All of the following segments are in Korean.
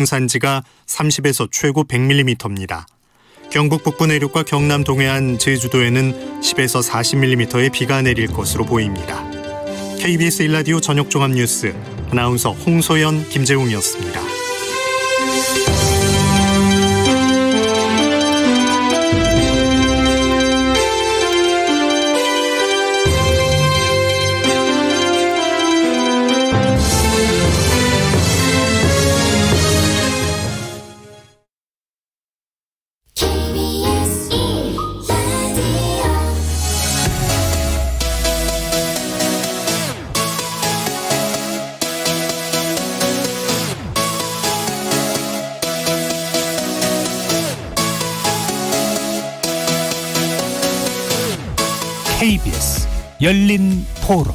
산지가 30에서 최고 100mm입니다. 경북 북부 내륙과 경남 동해안, 제주도에는 10에서 40mm의 비가 내릴 것으로 보입니다. KBS 1라디오 저녁 종합 뉴스 아나운서 홍소연, 김재웅이었습니다. KBS 열린 토론.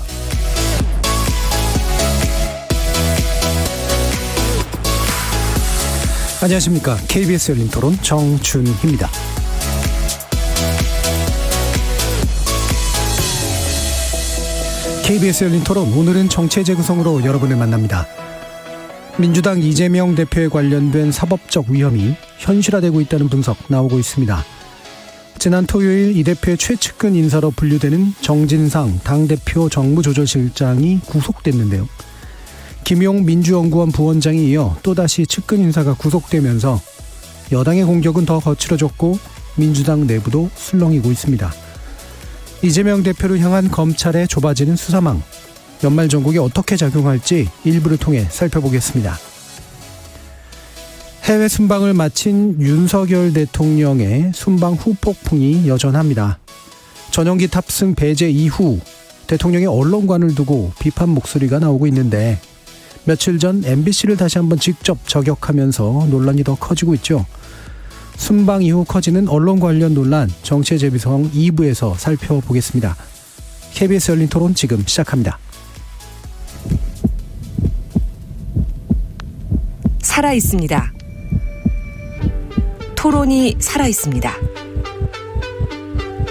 안녕하십니까. KBS 열린 토론 정준희입니다. KBS 열린 토론, 오늘은 정체 재구성으로 여러분을 만납니다. 민주당 이재명 대표에 관련된 사법적 위험이 현실화되고 있다는 분석 나오고 있습니다. 지난 토요일 이 대표의 최측근 인사로 분류되는 정진상 당대표 정무조절실장이 구속됐는데요. 김용 민주연구원 부원장에 이어 또다시 측근 인사가 구속되면서 여당의 공격은 더 거칠어졌고 민주당 내부도 술렁이고 있습니다. 이재명 대표를 향한 검찰의 좁아지는 수사망, 연말 전국에 어떻게 작용할지 일부를 통해 살펴보겠습니다. 해외 순방을 마친 윤석열 대통령의 순방 후폭풍이 여전합니다. 전용기 탑승 배제 이후 대통령의 언론관을 두고 비판 목소리가 나오고 있는데, 며칠 전 MBC를 다시 한번 직접 저격하면서 논란이 더 커지고 있죠. 순방 이후 커지는 언론 관련 논란, 정체 재구성 2부에서 살펴보겠습니다. KBS 열린 토론 지금 시작합니다. 살아있습니다. 토론이 살아있습니다.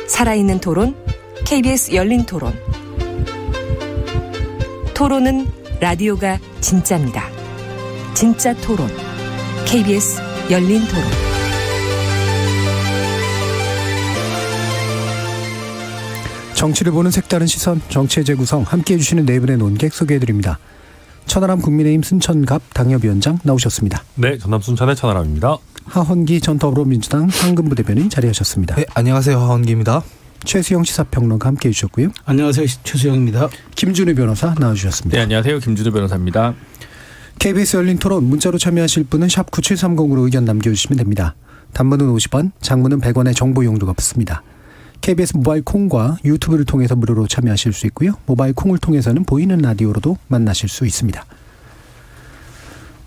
살아있는 토론, KBS 열린 토론. 토론은 라디오가 진짜입니다. 진짜 토론, KBS 열린 토론. 정치를 보는 색다른 시선, 정치의 재구성, 함께해 주시는 네 분의 논객 소개해드립니다. 천하람 국민의힘 순천갑 당협위원장 나오셨습니다. 네, 전남 순천의 천하람입니다. 하헌기 전 더불어민주당 상근부 대변인 자리하셨습니다. 네, 안녕하세요. 하헌기입니다. 최수영 시사평론가 함께해 주셨고요. 안녕하세요. 최수영입니다. 김준우 변호사 나와주셨습니다. 네, 안녕하세요. 김준우 변호사입니다. KBS 열린 토론, 문자로 참여하실 분은 샵 9730으로 의견 남겨주시면 됩니다. 단문은 50원, 장문은 100원의 정보 용도가 붙습니다. KBS 모바일 콩과 유튜브를 통해서 무료로 참여하실 수 있고요. 모바일 콩을 통해서는 보이는 라디오로도 만나실 수 있습니다.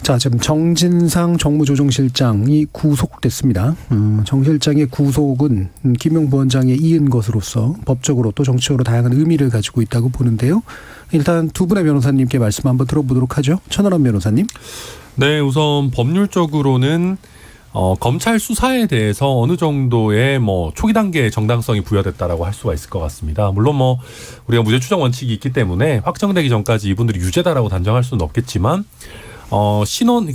자, 지금 정진상 정무조정실장이 구속됐습니다. 정 실장의 구속은 김용 부원장에 이은 것으로서 법적으로 또 정치적으로 다양한 의미를 가지고 있다고 보는데요. 일단 두 분의 변호사님께 말씀 한번 들어보도록 하죠. 천하람 변호사님. 네, 우선 법률적으로는 검찰 수사에 대해서 어느 정도의 초기 단계의 정당성이 부여됐다라고 할 수가 있을 것 같습니다. 물론 우리가 무죄 추정 원칙이 있기 때문에 확정되기 전까지 이분들이 유죄다라고 단정할 수는 없겠지만,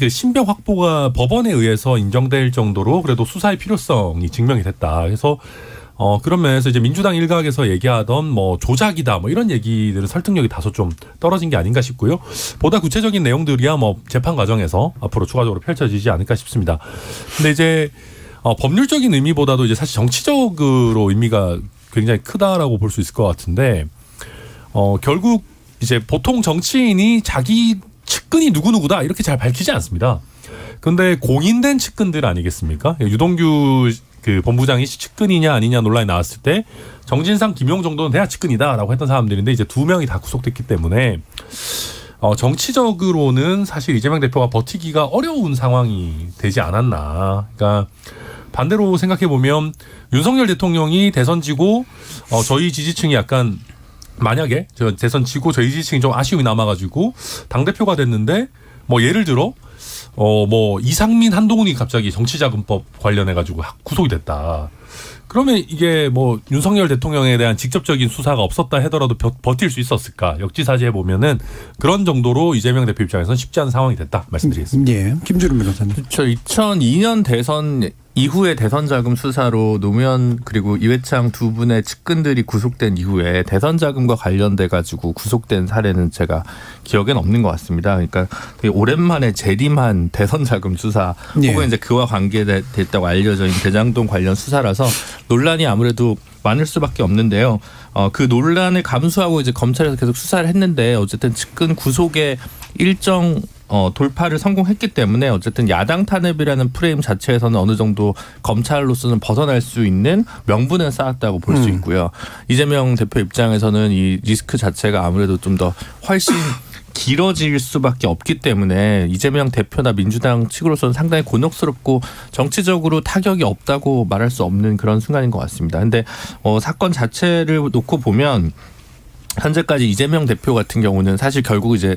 신병 확보가 법원에 의해서 인정될 정도로 그래도 수사의 필요성이 증명이 됐다. 그래서 그런 면에서 이제 민주당 일각에서 얘기하던 조작이다 이런 얘기들은 설득력이 다소 좀 떨어진 게 아닌가 싶고요. 보다 구체적인 내용들이야 재판 과정에서 앞으로 추가적으로 펼쳐지지 않을까 싶습니다. 근데 이제 법률적인 의미보다도 이제 사실 정치적으로 의미가 굉장히 크다라고 볼 수 있을 것 같은데, 결국 이제 보통 정치인이 자기 측근이 누구누구다 이렇게 잘 밝히지 않습니다. 그런데 공인된 측근들 아니겠습니까? 유동규 본부장이 측근이냐 아니냐 논란이 나왔을 때 정진상, 김용 정도는 대야 측근이다라고 했던 사람들인데, 이제 두 명이 다 구속됐기 때문에 정치적으로는 사실 이재명 대표가 버티기가 어려운 상황이 되지 않았나. 그러니까 반대로 생각해 보면 윤석열 대통령이 대선 지고 저희 지지층이 약간, 만약에 저 대선 지고 저희 지지층이 좀 아쉬움이 남아가지고 당대표가 됐는데 예를 들어 이상민, 한동훈이 갑자기 정치자금법 관련해가지고 구속이 됐다. 그러면 이게 뭐 윤석열 대통령에 대한 직접적인 수사가 없었다 하더라도 버틸 수 있었을까? 역지사지해 보면은 그런 정도로 이재명 대표 입장에서는 쉽지 않은 상황이 됐다 말씀드리겠습니다. 예, 김준우 변호사님. 그렇죠. 2002년 대선 이후에 대선 자금 수사로 노무현 그리고 이회창 두 분의 측근들이 구속된 이후에 대선 자금과 관련돼 가지고 구속된 사례는 제가 기억엔 없는 것 같습니다. 그러니까 되게 오랜만에 재림한 대선 자금 수사 혹은 이제 그와 관계됐다고 알려져 있는 대장동 관련 수사라서 논란이 아무래도 많을 수밖에 없는데요. 그 논란을 감수하고 이제 검찰에서 계속 수사를 했는데 어쨌든 측근 구속의 일정 돌파를 성공했기 때문에 어쨌든 야당 탄핵이라는 프레임 자체에서는 어느 정도 검찰로서는 벗어날 수 있는 명분은 쌓았다고 볼 수 있고요. 이재명 대표 입장에서는 이 리스크 자체가 아무래도 좀 더 훨씬 길어질 수밖에 없기 때문에 이재명 대표나 민주당 측으로서는 상당히 곤혹스럽고 정치적으로 타격이 없다고 말할 수 없는 그런 순간인 것 같습니다. 그런데 사건 자체를 놓고 보면 현재까지 이재명 대표 같은 경우는 사실 결국 이제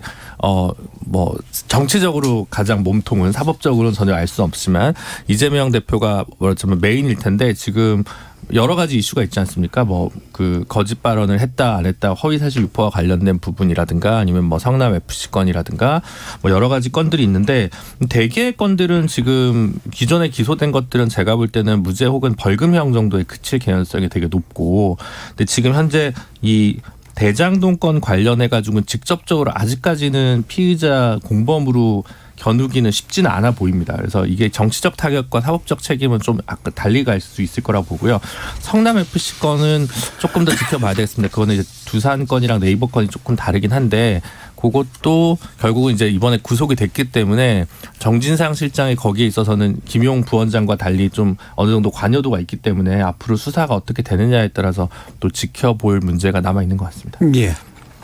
뭐 정치적으로 가장 몸통은 사법적으로는 전혀 알 수 없지만 이재명 대표가 뭐라면 메인일 텐데 지금 여러 가지 이슈가 있지 않습니까? 뭐 그 거짓 발언을 했다 안 했다 허위사실 유포와 관련된 부분이라든가 아니면 뭐 성남 FC 건이라든가 뭐 여러 가지 건들이 있는데 대개의 건들은 지금 기존에 기소된 것들은 제가 볼 때는 무죄 혹은 벌금형 정도에 그칠 개연성이 되게 높고 근데 지금 현재 이 대장동 건 관련해 가지고는 직접적으로 아직까지는 피의자 공범으로 겨누기는 쉽지는 않아 보입니다. 그래서 이게 정치적 타격과 사법적 책임은 좀 아까 달리 갈 수 있을 거라고 보고요. 성남 FC 건은 조금 더 지켜봐야 되겠습니다. 그거는 이제 두산 건이랑 네이버 건이 조금 다르긴 한데 그것도 결국은 이제 이번에 구속이 됐기 때문에 정진상 실장이 거기에 있어서는 김용 부원장과 달리 좀 어느 정도 관여도가 있기 때문에 앞으로 수사가 어떻게 되느냐에 따라서 또 지켜볼 문제가 남아 있는 것 같습니다. 예.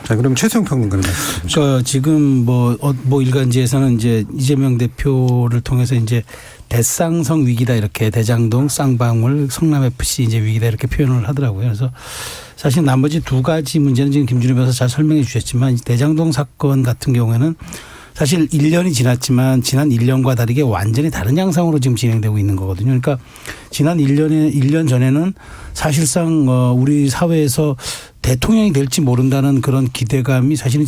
자, 그럼 최수영 평론가님 말씀 주시죠. 그러니까 지금 뭐 일간지에서는 이제 이재명 대표를 통해서 이제 대쌍성 위기다 이렇게 대장동, 쌍방울, 성남 FC 이제 위기다 이렇게 표현을 하더라고요. 그래서 사실 나머지 두 가지 문제는 지금 김준우 변호사 잘 설명해 주셨지만 대장동 사건 같은 경우에는 사실 1년이 지났지만 지난 1년과 다르게 완전히 다른 양상으로 지금 진행되고 있는 거거든요. 그러니까 지난 1년 전에는 사실상 우리 사회에서 대통령이 될지 모른다는 그런 기대감이 사실은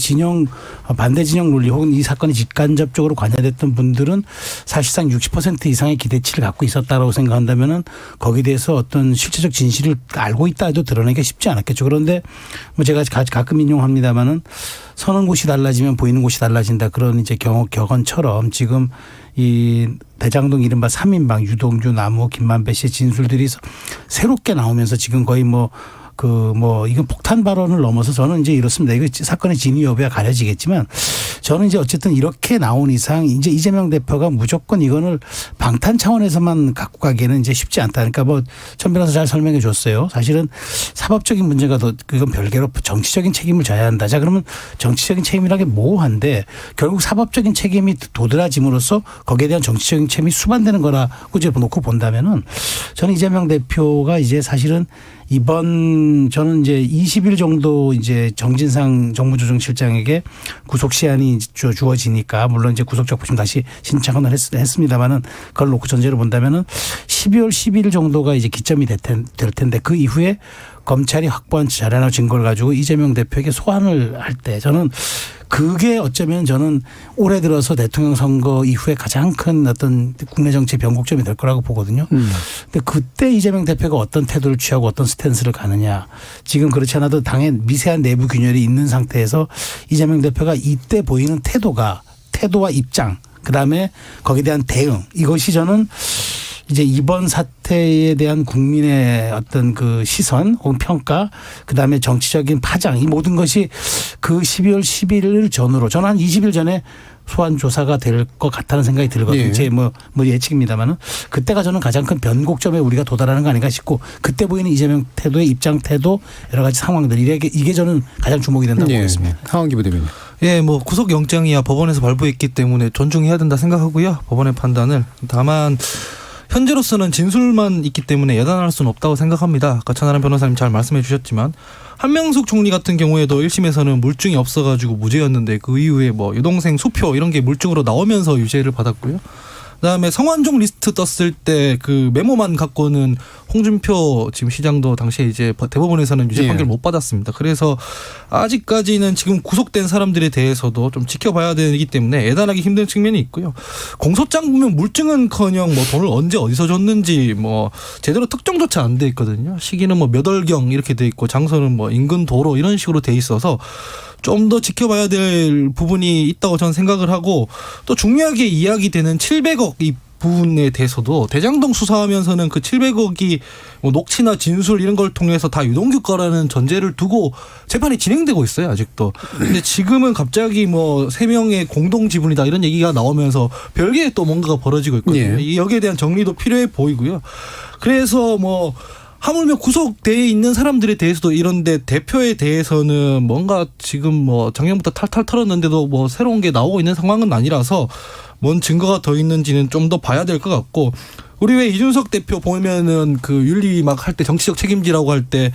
반대 진영 논리 혹은 이 사건이 직간접적으로 관여됐던 분들은 사실상 60% 이상의 기대치를 갖고 있었다라고 생각한다면은 거기에 대해서 어떤 실체적 진실을 알고 있다 해도 드러내기가 쉽지 않았겠죠. 그런데 뭐 제가 가끔 인용합니다마는 서는 곳이 달라지면 보이는 곳이 달라진다 그런 이제 격언처럼 지금 이 대장동 이른바 3인방 유동규, 남우, 김만배 씨의 진술들이 새롭게 나오면서 지금 거의 이건 폭탄 발언을 넘어서 저는 이제 이렇습니다. 이거 사건의 진위 여부가 가려지겠지만 저는 이제 어쨌든 이렇게 나온 이상 이제 이재명 대표가 무조건 이거를 방탄 차원에서만 갖고 가기에는 이제 쉽지 않다. 그러니까 천 변호사 잘 설명해 줬어요. 사실은 사법적인 문제가 그건 별개로 정치적인 책임을 져야 한다. 자, 그러면 정치적인 책임이라는 게 모호한데 결국 사법적인 책임이 도드라짐으로써 거기에 대한 정치적인 책임이 수반되는 거라고 이제 놓고 본다면은 저는 이재명 대표가 이제 사실은 저는 이제 20일 정도 이제 정진상 정무조정실장에게 구속 시한이 주어지니까 물론 이제 구속적부심 다시 신청을 했습니다만은 그걸 놓고 전제로 본다면은 12월 10일 정도가 이제 기점이 될 텐데 그 이후에 검찰이 확보한 자료나 증거를 가지고 이재명 대표에게 소환을 할 때 저는 그게 어쩌면 저는 올해 들어서 대통령 선거 이후에 가장 큰 어떤 국내 정치 변곡점이 될 거라고 보거든요. 근데 그때 이재명 대표가 어떤 태도를 취하고 어떤 스탠스를 가느냐. 지금 그렇지 않아도 당의 미세한 내부 균열이 있는 상태에서 이재명 대표가 이때 보이는 태도와 입장 그다음에 거기에 대한 대응 이것이 저는 이제 이번 사태에 대한 국민의 어떤 그 시선 혹은 평가 그다음에 정치적인 파장 이 모든 것이 그 12월 11일 전후로 저는 한 20일 전에 소환 조사가 될 것 같다는 생각이 들거든요. 예. 제 예측입니다만은 그때가 저는 가장 큰 변곡점에 우리가 도달하는 거 아닌가 싶고 그때 보이는 이재명 태도의 입장 태도 여러 가지 상황들 이게 저는 가장 주목이 된다고 보겠습니다. 하원기 부대변인. 예, 뭐 구속영장이야 법원에서 발부했기 때문에 존중해야 된다 생각하고요. 법원의 판단을. 다만 현재로서는 진술만 있기 때문에 예단할 수는 없다고 생각합니다. 아까 천하람 변호사님 잘 말씀해 주셨지만 한명숙 총리 같은 경우에도 1심에서는 물증이 없어가지고 무죄였는데 그 이후에 뭐 여동생 수표 이런 게 물증으로 나오면서 유죄를 받았고요. 그다음에 성완종 리스트 떴을 때 그 메모만 갖고는 홍준표 지금 시장도 당시에 이제 대법원에서는 유죄 판결 못 받았습니다. 그래서 아직까지는 지금 구속된 사람들에 대해서도 좀 지켜봐야 되기 때문에 예단하기 힘든 측면이 있고요. 공소장 보면 물증은커녕 뭐 돈을 언제 어디서 줬는지 뭐 제대로 특정조차 안 돼 있거든요. 시기는 뭐 몇 월경 이렇게 돼 있고 장소는 뭐 인근 도로 이런 식으로 돼 있어서 좀 더 지켜봐야 될 부분이 있다고 저는 생각을 하고 또 중요하게 이야기되는 700억 이 부분에 대해서도 대장동 수사하면서는 그 700억이 뭐 녹취나 진술 이런 걸 통해서 다 유동규 거라는 전제를 두고 재판이 진행되고 있어요 아직도. 근데 지금은 갑자기 뭐 3명의 공동 지분이다 이런 얘기가 나오면서 별개의 또 뭔가가 벌어지고 있거든요. 예. 여기에 대한 정리도 필요해 보이고요. 그래서 뭐 하물며 구속돼 있는 사람들에 대해서도 이런데 대표에 대해서는 뭔가 지금 뭐 작년부터 탈탈 털었는데도 뭐 새로운 게 나오고 있는 상황은 아니라서 뭔 증거가 더 있는지는 좀 더 봐야 될 것 같고 우리 왜 이준석 대표 보면은 그 윤리 막 할 때 정치적 책임지라고 할 때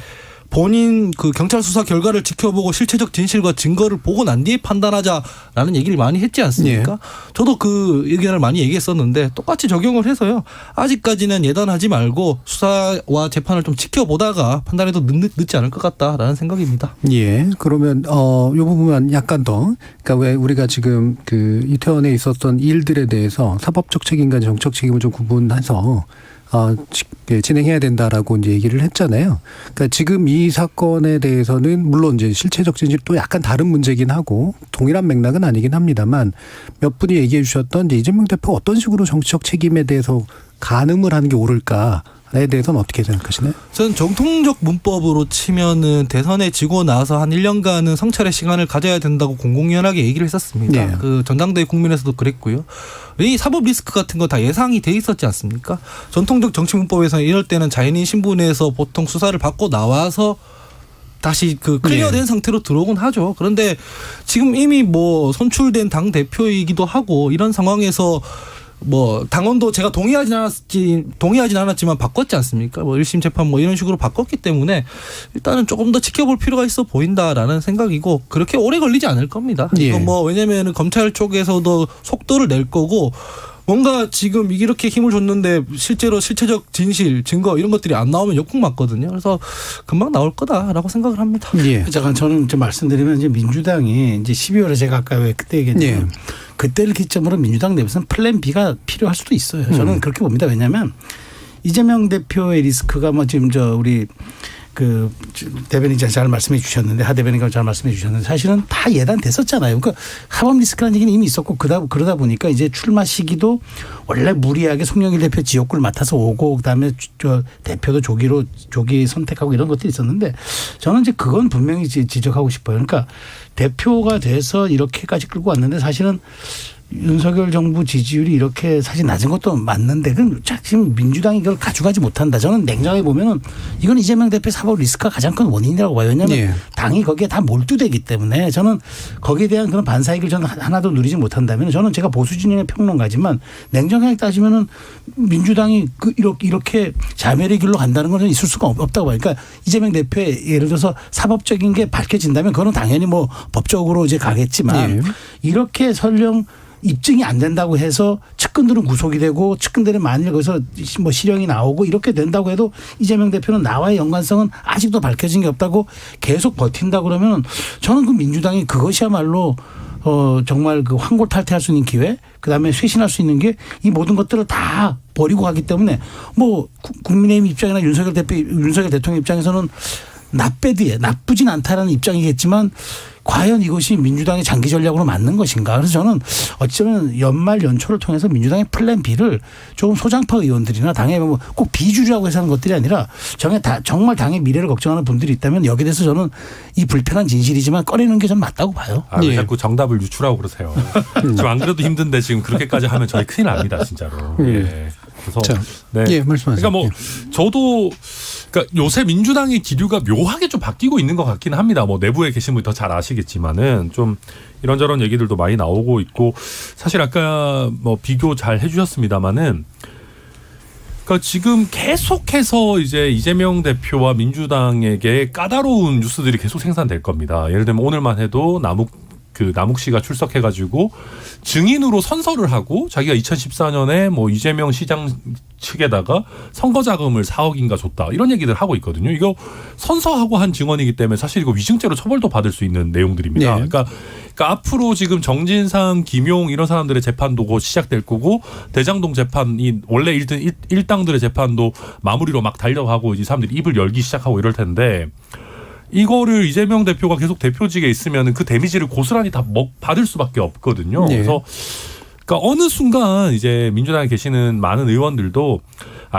본인 그 경찰 수사 결과를 지켜보고 실체적 진실과 증거를 보고 난 뒤에 판단하자라는 얘기를 많이 했지 않습니까? 저도 그 의견을 많이 얘기했었는데 똑같이 적용을 해서요. 아직까지는 예단하지 말고 수사와 재판을 좀 지켜보다가 판단해도 늦지 않을 것 같다라는 생각입니다. 예. 그러면 이 부분만 약간 더 그러니까 왜 우리가 지금 그 이태원에 있었던 일들에 대해서 사법적 책임과 정책 책임을 좀 구분해서 진행해야 된다라고 이제 얘기를 했잖아요. 그러니까 지금 이 사건에 대해서는 물론 이제 실체적 진실 또 약간 다른 문제긴 하고 동일한 맥락은 아니긴 합니다만 몇 분이 얘기해 주셨던 이제 이재명 대표가 어떤 식으로 정치적 책임에 대해서 가늠을 하는 게 옳을까에 대해서는 어떻게 생각하시나요? 저는 정통적 문법으로 치면은 대선에 지고 나서 한 1년간은 성찰의 시간을 가져야 된다고 공공연하게 얘기를 했었습니다. 네. 그 전당대회 국면에서도 그랬고요. 이 사법 리스크 같은 거 다 예상이 돼 있었지 않습니까? 전통적 정치 문법에서는 이럴 때는 자연인 신분에서 보통 수사를 받고 나와서 다시 그 클리어된 상태로 들어오곤 하죠. 그런데 지금 이미 뭐 선출된 당 대표이기도 하고 이런 상황에서 뭐 당원도 제가 동의하진 않았지만 바꿨지 않습니까? 뭐 1심 재판 뭐 이런 식으로 바꿨기 때문에 일단은 조금 더 지켜볼 필요가 있어 보인다라는 생각이고 그렇게 오래 걸리지 않을 겁니다. 예. 이거 뭐 왜냐면은 검찰 쪽에서도 속도를 낼 거고 뭔가 지금 이렇게 힘을 줬는데 실제로 실체적 진실, 증거 이런 것들이 안 나오면 역풍 맞거든요. 그래서 금방 나올 거다라고 생각을 합니다. 예. 잠깐 저는 이제 말씀드리면 이제 민주당이 이제 12월에 제가 아까 왜 그때 얘기했냐면 그때를 기점으로 민주당 내부에서는 플랜 B가 필요할 수도 있어요. 저는 그렇게 봅니다. 왜냐하면 이재명 대표의 리스크가 뭐 지금 우리 그 대변인이 잘 말씀해 주셨는데 하 대변인이 잘 말씀해 주셨는데 사실은 다 예단됐었잖아요. 그러니까 하법 리스크라는 얘기는 이미 있었고 그러다 보니까 이제 출마 시기도 원래 무리하게 송영길 대표 지역구를 맡아서 오고 그다음에 대표도 조기 선택하고 이런 것들이 있었는데 저는 이제 그건 분명히 지적하고 싶어요. 그러니까 대표가 돼서 이렇게까지 끌고 왔는데 사실은 윤석열 정부 지지율이 이렇게 사실 낮은 것도 맞는데 그럼 지금 민주당이 이걸 가져가지 못한다. 저는 냉정하게 보면은 이건 이재명 대표의 사법 리스크가 가장 큰 원인이라고 봐요. 왜냐하면 당이 거기에 다 몰두되기 때문에 저는 거기에 대한 그런 반사이익을 저는 하나도 누리지 못한다면 저는 제가 보수 진영의 평론가지만 냉정하게 따지면은 민주당이 이렇게 자멸의 길로 간다는 건 있을 수가 없다고 봐요. 그러니까 이재명 대표의 예를 들어서 사법적인 게 밝혀진다면 그건 당연히 뭐 법적으로 이제 가겠지만 이렇게 설령 입증이 안 된다고 해서 측근들은 구속이 되고 측근들은 만일 거기서 뭐 실형이 나오고 이렇게 된다고 해도 이재명 대표는 나와의 연관성은 아직도 밝혀진 게 없다고 계속 버틴다 그러면 저는 그 민주당이 그것이야말로 정말 그 환골탈퇴할 수 있는 기회 그다음에 쇄신할 수 있는 게 이 모든 것들을 다 버리고 가기 때문에 뭐 국민의힘 입장이나 윤석열 대통령 입장에서는 나쁘진 않다라는 입장이겠지만 과연 이것이 민주당의 장기 전략으로 맞는 것인가. 그래서 저는 어쩌면 연말 연초를 통해서 민주당의 플랜 B를 조금 소장파 의원들이나 당의 뭐 꼭 비주류라고 해서 하는 것들이 아니라 정말 당의 미래를 걱정하는 분들이 있다면 여기에 대해서 저는 이 불편한 진실이지만 꺼내는 게 좀 맞다고 봐요. 왜 자꾸 정답을 유출하고 그러세요. 지금 안 그래도 힘든데 지금 그렇게까지 하면 저희 큰일 납니다. 진짜로. 예. 그래서 말씀하세요. 그러니까 뭐 저도 그러니까 요새 민주당의 기류가 묘하게 좀 바뀌고 있는 것 같긴 합니다. 뭐 내부에 계신 분이 더 잘 아시겠지만은 좀 이런저런 얘기들도 많이 나오고 있고 사실 아까 뭐 비교 잘 해주셨습니다만은 그러니까 지금 계속해서 이제 이재명 대표와 민주당에게 까다로운 뉴스들이 계속 생산될 겁니다. 예를 들면 오늘만 해도 남욱 씨가 출석해가지고 증인으로 선서를 하고 자기가 2014년에 뭐 이재명 시장 측에다가 선거 자금을 4억인가 줬다 이런 얘기들 하고 있거든요. 이거 선서하고 한 증언이기 때문에 사실 이거 위증죄로 처벌도 받을 수 있는 내용들입니다. 네. 그러니까 앞으로 지금 정진상, 김용 이런 사람들의 재판도 곧 시작될 거고 대장동 재판이 원래 일당들의 재판도 마무리로 막 달려가고 이제 사람들이 입을 열기 시작하고 이럴 텐데 이거를 이재명 대표가 계속 대표직에 있으면 그 데미지를 고스란히 다 받을 수밖에 없거든요. 네. 그래서 그러니까 어느 순간 이제 민주당에 계시는 많은 의원들도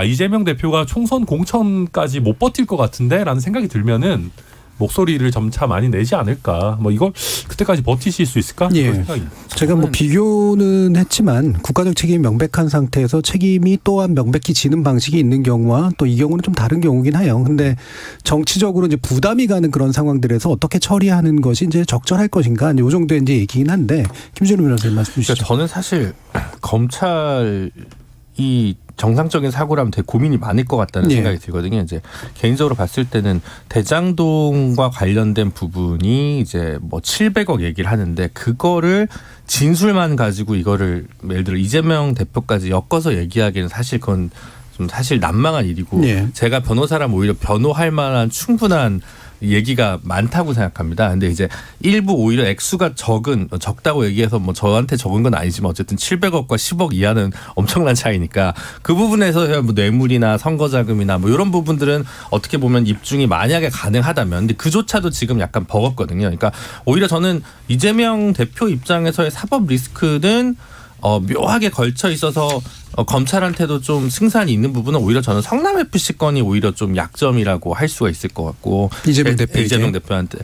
이재명 대표가 총선 공천까지 못 버틸 것 같은데라는 생각이 들면은 목소리를 점차 많이 내지 않을까. 뭐 이걸 그때까지 버티실 수 있을까? 예. 그런 생각이. 제가 뭐 비교는 했지만 국가적 책임이 명백한 상태에서 책임이 또한 명백히 지는 방식이 있는 경우와 또 이 경우는 좀 다른 경우긴 해요. 근데 정치적으로 이제 부담이 가는 그런 상황들에서 어떻게 처리하는 것이 이제 적절할 것인가. 이 정도의 이제 얘기긴 한데 김준우 변호사님 말씀 주시죠. 그러니까 저는 사실 검찰이 정상적인 사고라면 되게 고민이 많을 것 같다는 생각이 들거든요. 이제 개인적으로 봤을 때는 대장동과 관련된 부분이 이제 뭐 700억 얘기를 하는데 그거를 진술만 가지고 이거를 예를 들어 이재명 대표까지 엮어서 얘기하기는 사실 그건 좀 사실 난망한 일이고 제가 변호사라면 오히려 변호할 만한 충분한 얘기가 많다고 생각합니다. 근데 이제 일부 오히려 액수가 적다고 얘기해서 뭐 저한테 적은 건 아니지만 어쨌든 700억과 10억 이하는 엄청난 차이니까 그 부분에서 뭐 뇌물이나 선거자금이나 뭐 이런 부분들은 어떻게 보면 입증이 만약에 가능하다면 근데 그조차도 지금 약간 버겁거든요. 그러니까 오히려 저는 이재명 대표 입장에서의 사법 리스크는 묘하게 걸쳐 있어서 검찰한테도 좀 승산이 있는 부분은 오히려 저는 성남FC 건이 오히려 좀 약점이라고 할 수가 있을 것 같고 이재명 대표한테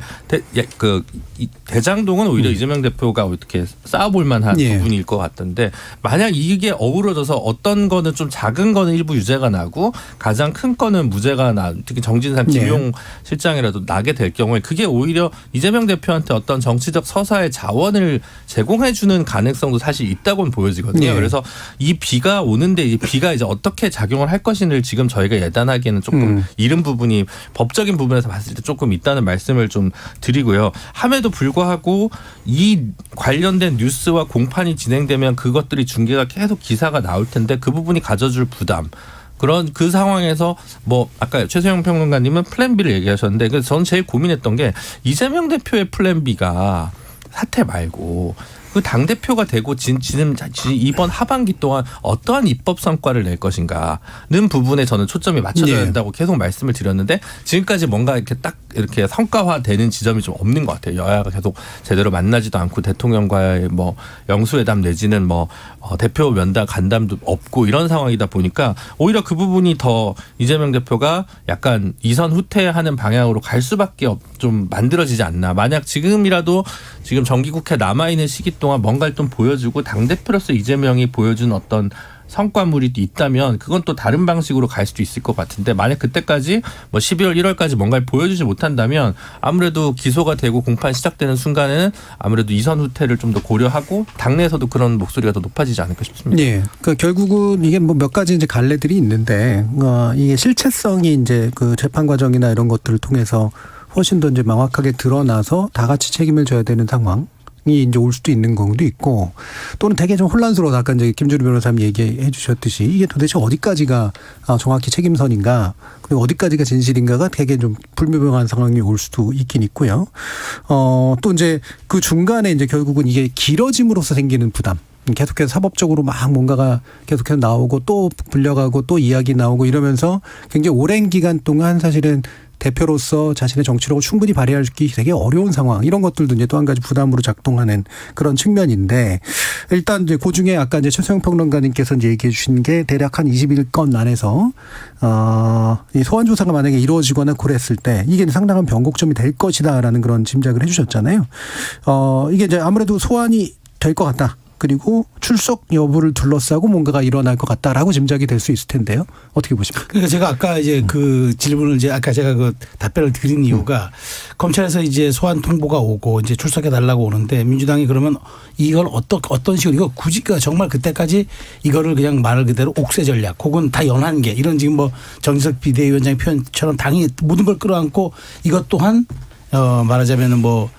대장동은 오히려 이재명 대표가 어떻게 쌓아볼 만한 부분일 것 같던데 만약 이게 어우러져서 어떤 거는 좀 작은 거는 일부 유죄가 나고 가장 큰 거는 무죄가 특히 정진상 김용 실장이라도 나게 될 경우에 그게 오히려 이재명 대표한테 어떤 정치적 서사의 자원을 제공해 주는 가능성도 사실 있다고는 보여지거든요. 그래서 이 비가 오는데 이 비가 이제 어떻게 작용을 할 것인지를 지금 저희가 예단하기에는 조금 이른 부분이 법적인 부분에서 봤을 때 조금 있다는 말씀을 좀 드리고요. 함에도 불구하고 이 관련된 뉴스와 공판이 진행되면 그것들이 중계가 계속 기사가 나올 텐데 그 부분이 가져줄 부담. 그런 그 상황에서 뭐 아까 최소영 평론가님은 플랜 B를 얘기하셨는데 그래서 저는 제일 고민했던 게 이재명 대표의 플랜 B가 사퇴 말고 그 당대표가 되고 이번 하반기 동안 어떠한 입법 성과를 낼 것인가는 부분에 저는 초점이 맞춰져야 된다고 계속 말씀을 드렸는데 지금까지 뭔가 이렇게 성과화되는 지점이 좀 없는 것 같아요. 여야가 계속 제대로 만나지도 않고 대통령과의 뭐 영수회담 내지는 뭐 대표 면담 간담도 없고 이런 상황이다 보니까 오히려 그 부분이 더 이재명 대표가 약간 이선 후퇴하는 방향으로 갈 수밖에 좀 만들어지지 않나. 만약 지금이라도 지금 정기국회 남아있는 시기 동안 뭔가를 좀 보여주고 당대표로서 이재명이 보여준 어떤 성과물이 있다면 그건 또 다른 방식으로 갈 수도 있을 것 같은데 만약 그때까지 뭐 12월 1월까지 뭔가를 보여주지 못한다면 아무래도 기소가 되고 공판 시작되는 순간에는 아무래도 이선 후퇴를 좀 더 고려하고 당내에서도 그런 목소리가 더 높아지지 않을까 싶습니다. 예. 그 결국은 이게 뭐 몇 가지 이제 갈래들이 있는데 이게 실체성이 이제 그 재판 과정이나 이런 것들을 통해서 훨씬 더 이제 명확하게 드러나서 다 같이 책임을 져야 되는 상황. 이 이제 올 수도 있는 경우도 있고 또는 되게 좀 혼란스러워서 아까 이제 김준우 변호사님 얘기해 주셨듯이 이게 도대체 어디까지가 정확히 책임선인가 그리고 어디까지가 진실인가가 되게 좀 불명확한 상황이 올 수도 있긴 있고요. 또 이제 그 중간에 이제 결국은 이게 길어짐으로써 생기는 부담. 계속해서 사법적으로 막 뭔가가 계속해서 나오고 또 불려가고 또 이야기 나오고 이러면서 굉장히 오랜 기간 동안 사실은 대표로서 자신의 정치력을 충분히 발휘하기 되게 어려운 상황 이런 것들도 이제 또 한 가지 부담으로 작동하는 그런 측면인데 일단 이제 그 중에 아까 이제 최소영 평론가님께서 이제 얘기해 주신 게 대략 한 21건 안에서 이 소환 조사가 만약에 이루어지거나 그랬을 때 이게 상당한 변곡점이 될 것이다라는 그런 짐작을 해주셨잖아요. 이게 이제 아무래도 소환이 될 것 같다. 그리고 출석 여부를 둘러싸고 뭔가가 일어날 것 같다라고 짐작이 될 수 있을 텐데요. 어떻게 보십니까? 그러니까 제가 아까 이제 그 질문을 이제 아까 제가 그 답변을 드린 이유가 검찰에서 이제 소환 통보가 오고 이제 출석해 달라고 오는데 민주당이 그러면 이걸 어떤 식으로 이거 굳이 정말 그때까지 이거를 그냥 말 그대로 옥새 전략 혹은 다 연한계 이런 지금 뭐 정진석 비대위원장의 표현처럼 당이 모든 걸 끌어안고 이것 또한 말하자면은 뭐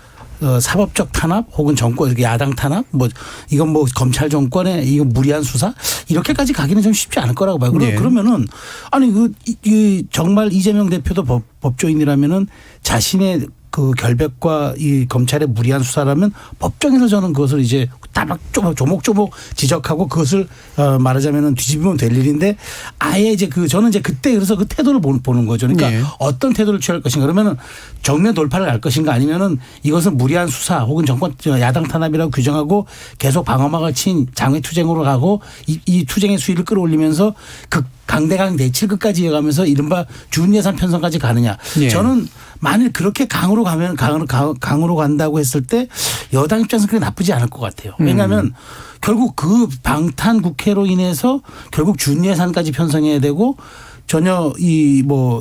사법적 탄압 혹은 정권 야당 탄압 뭐 이건 뭐 검찰 정권에 이거 무리한 수사 이렇게까지 가기는 좀 쉽지 않을 거라고 봐요. 네. 그러면은 아니 정말 이재명 대표도 법조인이라면은 자신의 그 결백과 이 검찰의 무리한 수사라면 법정에서 저는 그것을 이제 따박 조목조목 지적하고 그것을 말하자면은 뒤집으면 될 일인데 아예 이제 저는 이제 그때 그래서 그 태도를 보는 거죠. 그러니까 네. 어떤 태도를 취할 것인가 그러면은 정면 돌파를 할 것인가 아니면은 이것은 무리한 수사 혹은 정권 야당 탄압이라고 규정하고 계속 방어막을 친 장외 투쟁으로 가고 이 투쟁의 수위를 끌어올리면서 강대강 대칠끝까지 이어가면서 이른바 준예산 편성까지 가느냐. 예. 저는 만일 그렇게 강으로 간다고 했을 때 여당 입장에서 그게 나쁘지 않을 것 같아요. 왜냐하면 결국 그 방탄 국회로 인해서 결국 준예산까지 편성해야 되고 전혀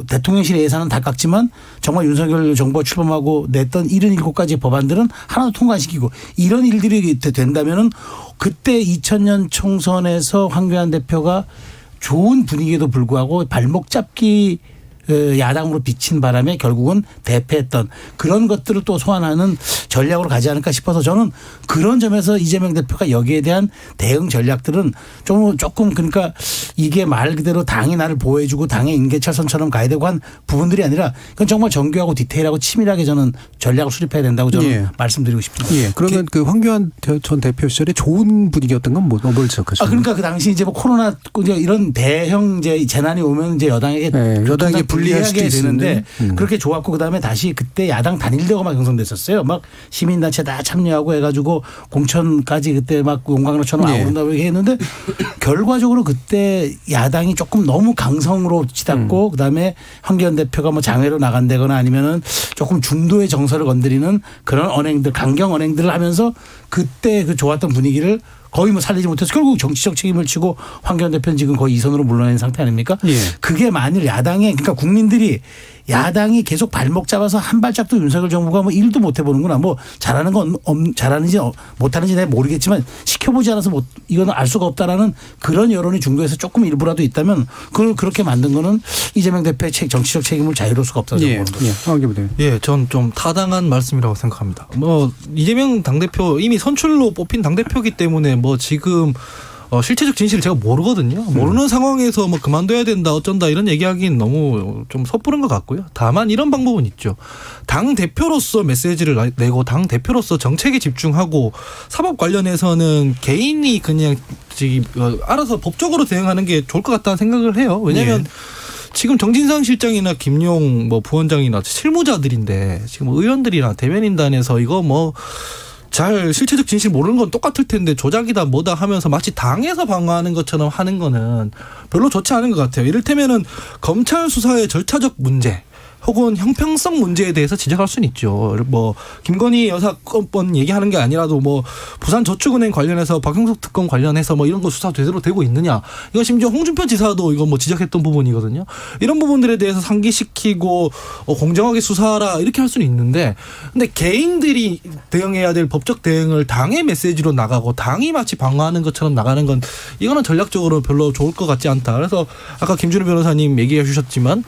대통령실 예산은 다 깎지만 정말 윤석열 정부가 출범하고 냈던 77가지 법안들은 하나도 통과시키고 이런 일들이 된다면은 그때 2000년 총선에서 황교안 대표가 좋은 분위기에도 불구하고 발목 잡기 야당으로 비친 바람에 결국은 대패했던 그런 것들을 또 소환하는 전략으로 가지 않을까 싶어서 저는 그런 점에서 이재명 대표가 여기에 대한 대응 전략들은 조금 그러니까 이게 말 그대로 당이 나를 보호해주고 당의 인계철선처럼 가야 되고 한 부분들이 아니라 그건 정말 정교하고 디테일하고 치밀하게 저는 전략을 수립해야 된다고 저는 예. 말씀드리고 싶습니다. 예. 그러면 그 황교안 전 대표 시절에 좋은 분위기였던 건 뭘 지적하시나요? 그러니까 그 당시 이제 뭐 코로나 이런 대형 이제 재난이 오면 이제 여당에게 여당이 불리할 수도 되는데 있는데 그렇게 좋았고 그다음에 다시 그때 야당 단일대가 막 형성됐었어요. 막 시민단체 다 참여하고 해가지고 공천까지 그때 막 용광로처럼 아우른다고 했는데 결과적으로 그때 야당이 조금 너무 강성으로 치닫고 그다음에 황교안 대표가 뭐 장외로 나간다거나 아니면은 조금 중도의 정서를 건드리는 그런 언행들 강경 언행들을 하면서 그때 그 좋았던 분위기를 거의 뭐 살리지 못해서 결국 정치적 책임을 지고 황교안 대표는 지금 거의 2선으로 물러낸 상태 아닙니까? 예. 그게 만일 그러니까 국민들이 야당이 계속 발목 잡아서 한 발짝도 윤석열 정부가 뭐 일도 못 해보는구나. 뭐 잘하는지 못하는지 내가 모르겠지만 시켜보지 않아서 이거는 알 수가 없다라는 그런 여론이 중도에서 조금 일부라도 있다면 그걸 그렇게 만든 거는 이재명 대표의 정치적 책임을 자유로울 수가 없다고 보는 거죠. 예, 전 좀 타당한 말씀이라고 생각합니다. 뭐 이재명 당대표 이미 선출로 뽑힌 당대표이기 때문에 뭐 지금 실체적 진실을 제가 모르거든요. 모르는 상황에서 뭐 그만둬야 된다 어쩐다 이런 얘기하기는 너무 좀 섣부른 것 같고요. 다만 이런 방법은 있죠. 당 대표로서 메시지를 내고 당 대표로서 정책에 집중하고 사법 관련해서는 개인이 그냥 알아서 법적으로 대응하는 게 좋을 것 같다는 생각을 해요. 왜냐하면 지금 정진상 실장이나 김용 부원장이나 실무자들인데 지금 의원들이나 대변인단에서 이거 잘 실체적 진실 모르는 건 똑같을 텐데 조작이다 뭐다 하면서 마치 당에서 방어하는 것처럼 하는 거는 별로 좋지 않은 것 같아요. 이를테면은 검찰 수사의 절차적 문제 혹은 형평성 문제에 대해서 지적할 수는 있죠. 뭐 김건희 여사 건번 얘기하는 게 아니라도 뭐 부산저축은행 관련해서 박형석 특검 관련해서 뭐 이런 거 수사 제대로 되고 있느냐. 이건 심지어 홍준표 지사도 이거 뭐 지적했던 부분이거든요. 이런 부분들에 대해서 상기시키고 공정하게 수사하라 이렇게 할 수는 있는데 근데 개인들이 대응해야 될 법적 대응을 당의 메시지로 나가고 당이 마치 방어하는 것처럼 나가는 건 이거는 전략적으로 별로 좋을 것 같지 않다. 그래서 아까 김준우 변호사님 얘기해 주셨지만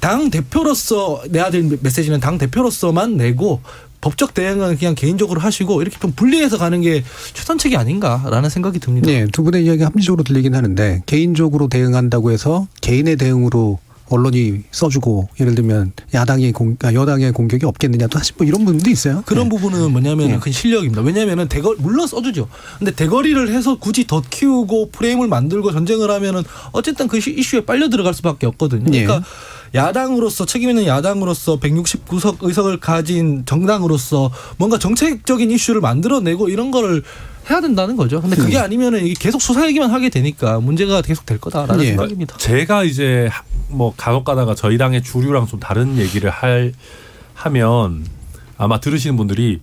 당 대표로서 내야 될 메시지는 당 대표로서만 내고 법적 대응은 그냥 개인적으로 하시고 이렇게 좀 분리해서 가는 게 최선책이 아닌가라는 생각이 듭니다. 네, 두 분의 이야기 합리적으로 들리긴 하는데 개인적으로 대응한다고 해서 개인의 대응으로 언론이 써주고 예를 들면 여당의 공격이 없겠느냐 또 사실 뭐 이런 부분도 있어요. 그런 부분은 뭐냐면 그 실력입니다. 왜냐하면 물론 써주죠. 근데 대거리를 해서 굳이 더 키우고 프레임을 만들고 전쟁을 하면은 어쨌든 그 이슈에 빨려 들어갈 수밖에 없거든요. 그러니까 야당으로서 책임 있는 야당으로서 169석 의석을 가진 정당으로서 뭔가 정책적인 이슈를 만들어내고 이런 거를 해야 된다는 거죠. 근데 그게 아니면은 이게 계속 수사 얘기만 하게 되니까 문제가 계속 될 거다라는 생각입니다. 제가 이제 뭐 간혹 가다가 저희 당의 주류랑 좀 다른 얘기를 하면 아마 들으시는 분들이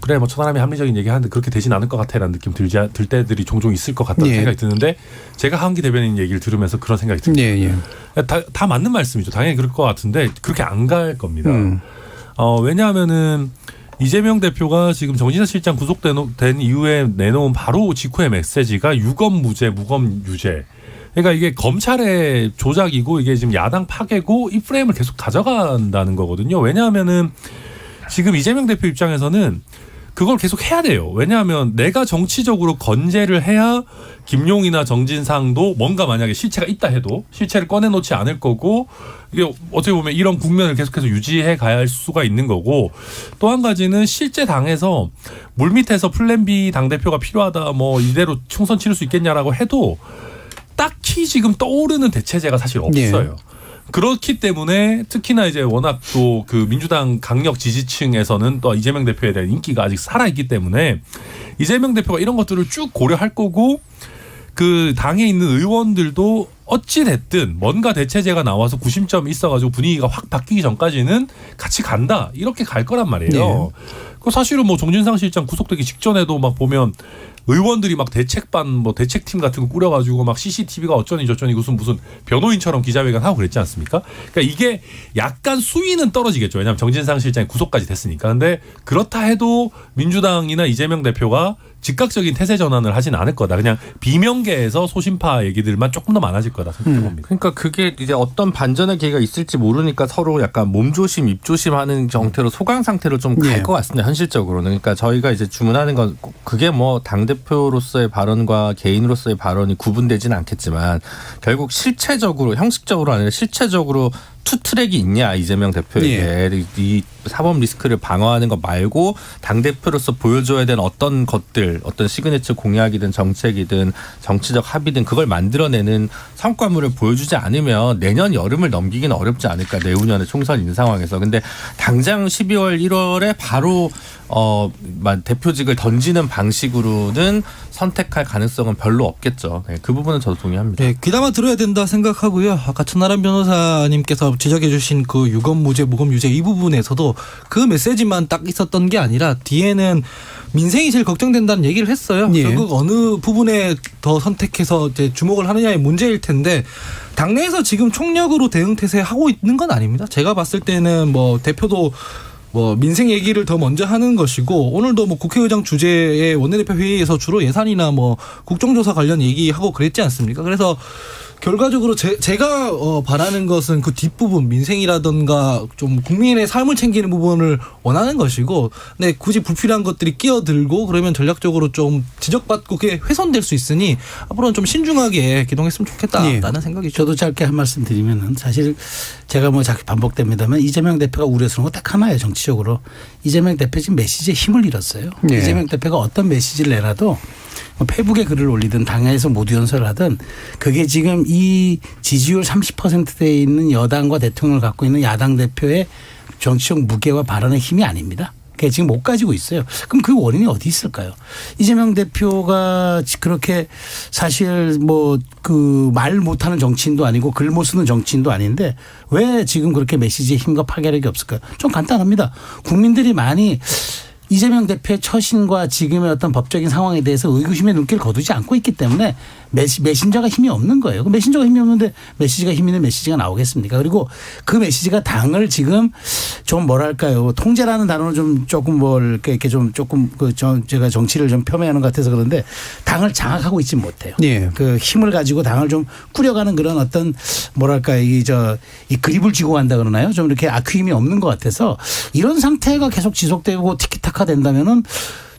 그래 저 사람이 합리적인 얘기 하는데 그렇게 되진 않을 것 같아라는 느낌 들 때들이 종종 있을 것 같다는 생각이 드는데 제가 하은기 대변인 얘기를 들으면서 그런 생각이 듭니다. 다 맞는 말씀이죠. 당연히 그럴 것 같은데 그렇게 안 갈 겁니다. 왜냐하면은 이재명 대표가 지금 정진상 실장 구속된 이후에 내놓은 바로 직후의 메시지가 유검 무죄, 무검 유죄. 그러니까 이게 검찰의 조작이고 이게 지금 야당 파괴고 이 프레임을 계속 가져간다는 거거든요. 왜냐하면은 지금 이재명 대표 입장에서는 그걸 계속 해야 돼요. 왜냐하면 내가 정치적으로 건재를 해야 김용이나 정진상도 뭔가 만약에 실체가 있다 해도 실체를 꺼내놓지 않을 거고 이게 어떻게 보면 이런 국면을 계속해서 유지해 가야 할 수가 있는 거고 또 한 가지는 실제 당에서 물밑에서 플랜 B 당대표가 필요하다 뭐 이대로 총선 치를 수 있겠냐라고 해도 딱히 지금 떠오르는 대체제가 사실 없어요. 그렇기 때문에 특히나 이제 워낙 또 그 민주당 강력 지지층에서는 또 이재명 대표에 대한 인기가 아직 살아있기 때문에 이재명 대표가 이런 것들을 쭉 고려할 거고 그 당에 있는 의원들도 어찌 됐든 뭔가 대체제가 나와서 구심점이 있어가지고 분위기가 확 바뀌기 전까지는 같이 간다 이렇게 갈 거란 말이에요. 그 사실은 뭐 정진상 실장 구속되기 직전에도 막 보면 의원들이 막 대책반 뭐 대책팀 같은 거 꾸려가지고 막 CCTV가 어쩌니 저쩌니 무슨 변호인처럼 기자회견 하고 그랬지 않습니까? 그러니까 이게 약간 수위는 떨어지겠죠. 왜냐하면 정진상 실장이 구속까지 됐으니까. 근데 그렇다 해도 민주당이나 이재명 대표가 즉각적인 태세 전환을 하진 않을 거다. 그냥 비명계에서 소신파 얘기들만 조금 더 많아질 거다 생각해 봅니다. 그러니까 그게 이제 어떤 반전의 기회가 있을지 모르니까 서로 약간 몸조심, 입조심하는 형태로 소강 상태로 좀 갈 것 같습니다. 현실적으로는. 그러니까 저희가 이제 주문하는 건 그게 뭐 당대표로서의 발언과 개인으로서의 발언이 구분되지는 않겠지만 결국 실체적으로 형식적으로 아니라 실체적으로 투트랙이 있냐 이재명 대표에게 이 사법 리스크를 방어하는 것 말고 당대표로서 보여줘야 되는 어떤 것들 어떤 시그니처 공약이든 정책이든 정치적 합의든 그걸 만들어내는 성과물을 보여주지 않으면 내년 여름을 넘기기는 어렵지 않을까 내후년에 총선 있는 상황에서. 근데 당장 12월 1월에 바로 대표직을 던지는 방식으로는 선택할 가능성은 별로 없겠죠. 네, 그 부분은 저도 동의합니다. 네, 귀담아 들어야 된다 생각하고요. 아까 천하람 변호사님께서 지적해 주신 그 유검무죄, 무검유죄 이 부분에서도 그 메시지만 딱 있었던 게 아니라 뒤에는 민생이 제일 걱정된다는 얘기를 했어요. 결국 어느 부분에 더 선택해서 이제 주목을 하느냐의 문제일 텐데 당내에서 지금 총력으로 대응 태세하고 있는 건 아닙니다. 제가 봤을 때는 뭐 대표도 뭐 민생 얘기를 더 먼저 하는 것이고 오늘도 뭐 국회의장 주재의 원내대표 회의에서 주로 예산이나 뭐 국정조사 관련 얘기하고 그랬지 않습니까? 그래서 결과적으로 제가 바라는 것은 그 뒷부분 민생이라든가 좀 국민의 삶을 챙기는 부분을 원하는 것이고 네, 굳이 불필요한 것들이 끼어들고 그러면 전략적으로 좀 지적받고 그게 훼손될 수 있으니 앞으로는 좀 신중하게 기동했으면 좋겠다라는 생각이 저도 짧게 한 말씀 드리면은 사실 제가 뭐 자꾸 반복됩니다만 이재명 대표가 우려스러운 거 딱 하나예요. 정치적으로. 이재명 대표 지금 메시지에 힘을 잃었어요. 이재명 대표가 어떤 메시지를 내놔도 페이북에 글을 올리든 당에서 모두 연설을 하든 그게 지금 이 지지율 30%대에 있는 여당과 대통령을 갖고 있는 야당 대표의 정치적 무게와 발언의 힘이 아닙니다. 그게 지금 못 가지고 있어요. 그럼 그 원인이 어디 있을까요? 이재명 대표가 그렇게 사실 뭐 그 말 못하는 정치인도 아니고 글 못 쓰는 정치인도 아닌데 왜 지금 그렇게 메시지에 힘과 파괴력이 없을까요? 좀 간단합니다. 국민들이 많이 이재명 대표의 처신과 지금의 어떤 법적인 상황에 대해서 의구심의 눈길을 거두지 않고 있기 때문에 메신저가 힘이 없는 거예요. 메신저가 힘이 없는데 메시지가 힘 있는 메시지가 나오겠습니까? 그리고 그 메시지가 당을 지금 좀 뭐랄까요. 통제라는 단어는 좀 조금 이렇게 좀 조금 제가 정치를 좀 폄훼하는 것 같아서 그런데 당을 장악하고 있지 못해요. 그 힘을 가지고 당을 좀 꾸려가는 그런 어떤 뭐랄까 이 그립을 쥐고 간다 그러나요? 좀 이렇게 힘이 없는 것 같아서 이런 상태가 계속 지속되고 티키타카 된다면은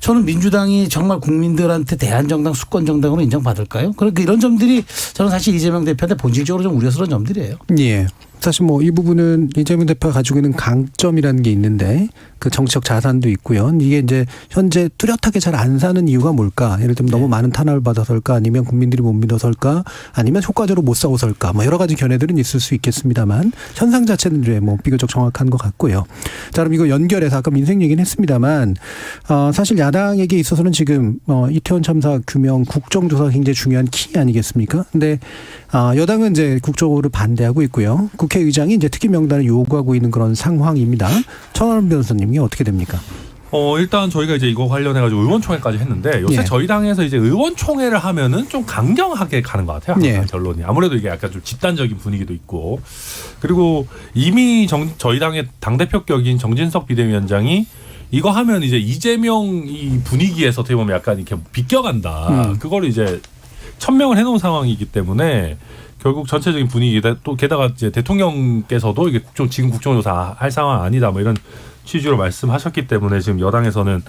저는 민주당이 정말 국민들한테 대한정당 수권정당으로 인정받을까요? 그러니까 이런 점들이 저는 사실 이재명 대표한테 본질적으로 좀 우려스러운 점들이에요. 예. 사실 뭐 이 부분은 이재명 대표가 가지고 있는 강점이라는 게 있는데 그 정치적 자산도 있고요. 이게 이제 현재 뚜렷하게 잘 안 사는 이유가 뭘까? 예를 들면 너무 많은 탄압을 받아서일까? 아니면 국민들이 못 믿어서일까? 아니면 효과적으로 못 싸워서일까? 뭐 여러 가지 견해들은 있을 수 있겠습니다만 현상 자체는 이제 뭐 비교적 정확한 것 같고요. 자, 그럼 이거 연결해서 아까 민생 얘기는 했습니다만 사실 야당에게 있어서는 지금 이태원 참사 규명 국정조사가 굉장히 중요한 키 아니겠습니까? 근데 여당은 이제 국정으로 반대하고 있고요. 국회의장이 이제 특위 명단을 요구하고 있는 그런 상황입니다. 천하람 변호사님이 어떻게 됩니까? 일단 저희가 이제 이거 관련해가지고 의원총회까지 했는데 요새 저희 당에서 이제 의원총회를 하면은 좀 강경하게 가는 것 같아요. 결론이. 아무래도 이게 약간 좀 집단적인 분위기도 있고. 그리고 이미 저희 당의 당대표격인 정진석 비대위원장이 이거 하면 이제 이재명 이 분위기에서 어떻게 보면 약간 이렇게 비껴간다. 그걸 이제 천명을 해놓은 상황이기 때문에 결국 전체적인 분위기다 또 게다가 이제 대통령께서도 이게 지금 국정조사 할 상황 아니다 뭐 이런 취지로 말씀하셨기 때문에 지금 여당에서는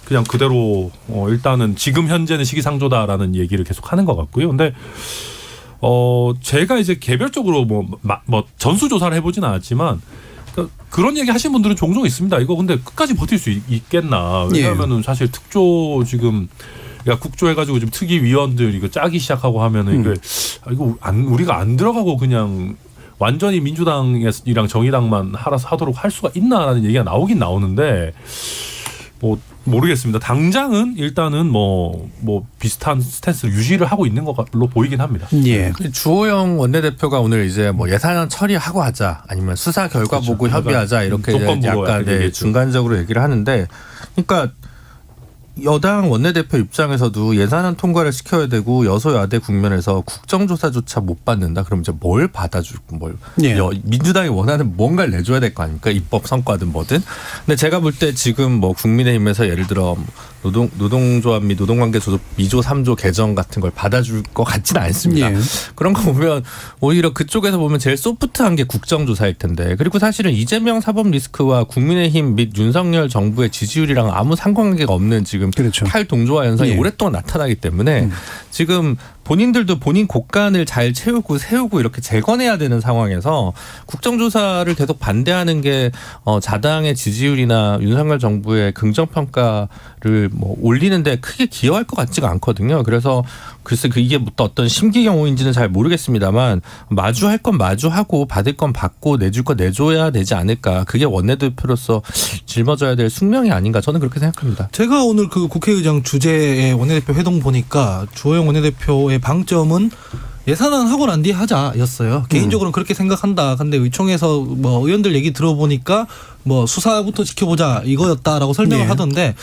그냥 그대로 일단은 지금 현재는 시기상조다라는 얘기를 계속 하는 것 같고요. 근데 제가 이제 개별적으로 뭐 전수조사를 해보진 않았지만 그런 얘기 하신 분들은 종종 있습니다. 이거 근데 끝까지 버틸 수 있겠나. 왜냐하면은 사실 특조 지금 국조해가지고 지금 특위위원들 이거 짜기 시작하고 하면은 이거 우리가 안 들어가고 그냥 완전히 민주당이랑 정의당만 알아서 하도록 할 수가 있나라는 얘기가 나오긴 나오는데 모르겠습니다. 당장은 일단은 뭐 비슷한 스탠스를 유지를 하고 있는 걸로 보이긴 합니다. 예. 주호영 원내대표가 오늘 이제 뭐 예산안 처리하고 하자 아니면 수사 결과 그렇죠. 보고 협의하자 이렇게 약간 중간적으로 얘기를 하는데 그러니까 여당 원내대표 입장에서도 예산안 통과를 시켜야 되고 여소야대 국면에서 국정조사조차 못 받는다. 그럼 이제 뭘 받아주고 민주당이 원하는 뭔가를 내줘야 될 거 아닙니까? 입법 성과든 뭐든. 근데 제가 볼 때 지금 뭐 국민의힘에서 예를 들어 노동조합 및 노동관계 조정 2조 3조 개정 같은 걸 받아줄 것 같지는 않습니다. 그런 거 보면 오히려 그쪽에서 보면 제일 소프트한 게 국정조사일 텐데. 그리고 사실은 이재명 사법 리스크와 국민의힘 및 윤석열 정부의 지지율이랑 아무 상관관계가 없는 지금 탈동조화 현상이 오랫동안 나타나기 때문에 지금 본인들도 본인 곡간을 잘 채우고 세우고 이렇게 재건해야 되는 상황에서 국정조사를 계속 반대하는 게 자당의 지지율이나 윤석열 정부의 긍정평가를 뭐 올리는데 크게 기여할 것 같지가 않거든요. 그래서 글쎄 이게 어떤 심기경호인지는 잘 모르겠습니다만 마주할 건 마주하고 받을 건 받고 내줄 건 내줘야 되지 않을까. 그게 원내대표로서 짊어져야 될 숙명이 아닌가 저는 그렇게 생각합니다. 제가 오늘 그 국회의장 주재의 원내대표 회동 보니까 주호영 원내대표의 방점은 예산안 하고 난 뒤에 하자였어요. 개인적으로는 그렇게 생각한다. 근데 의총에서 뭐 의원들 얘기 들어보니까 뭐 수사부터 지켜보자 이거였다라고 설명을 하던데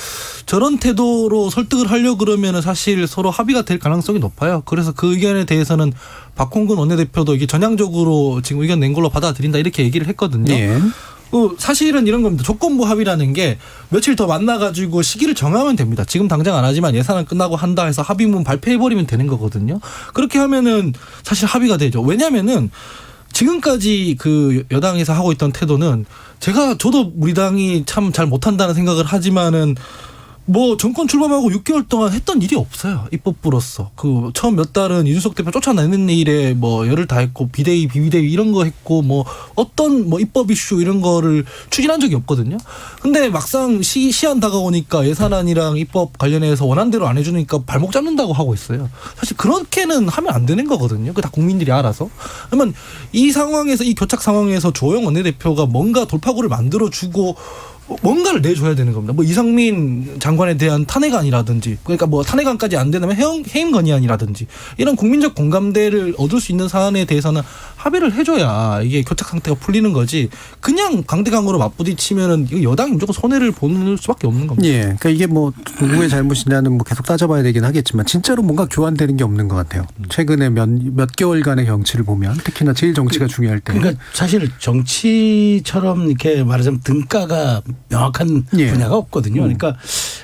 저런 태도로 설득을 하려고 그러면은 사실 서로 합의가 될 가능성이 높아요. 그래서 그 의견에 대해서는 박홍근 원내대표도 이게 전향적으로 지금 의견 낸 걸로 받아들인다 이렇게 얘기를 했거든요. 사실은 이런 겁니다. 조건부 합의라는 게 며칠 더 만나가지고 시기를 정하면 됩니다. 지금 당장 안 하지만 예산안 끝나고 한다 해서 합의문 발표해버리면 되는 거거든요. 그렇게 하면은 사실 합의가 되죠. 왜냐면은 지금까지 그 여당에서 하고 있던 태도는 저도 우리 당이 참 잘 못한다는 생각을 하지만은 뭐 정권 출범하고 6개월 동안 했던 일이 없어요. 입법부로서. 그 처음 몇 달은 이준석 대표 쫓아내는 일에 뭐 열을 다했고 비대위 비비대위 이런 거 했고 뭐 어떤 뭐 입법 이슈 이런 거를 추진한 적이 없거든요. 근데 막상 시한 다가오니까 예산안이랑 입법 관련해서 원안대로 안 해주니까 발목 잡는다고 하고 있어요. 사실 그렇게는 하면 안 되는 거거든요. 그 다 국민들이 알아서. 그러면 이 상황에서 이 교착 상황에서 주호영 원내대표가 뭔가 돌파구를 만들어주고 뭔가를 내줘야 되는 겁니다. 뭐 이상민 장관에 대한 탄핵안이라든지 그러니까 뭐 탄핵안까지 안 된다면 해임 건의안이라든지 이런 국민적 공감대를 얻을 수 있는 사안에 대해서는 합의를 해줘야 이게 교착 상태가 풀리는 거지 그냥 강대강으로 맞부딪히면은 여당이 무조건 손해를 보는 수밖에 없는 겁니다. 그러니까 이게 뭐 누구의 잘못이냐는 뭐 계속 따져봐야 되긴 하겠지만 진짜로 뭔가 교환되는 게 없는 것 같아요. 최근에 몇 개월간의 정치를 보면 특히나 제일 정치가 중요할 때. 그러니까 사실 정치처럼 이렇게 말하자면 등가가 명확한 분야가 없거든요. 그러니까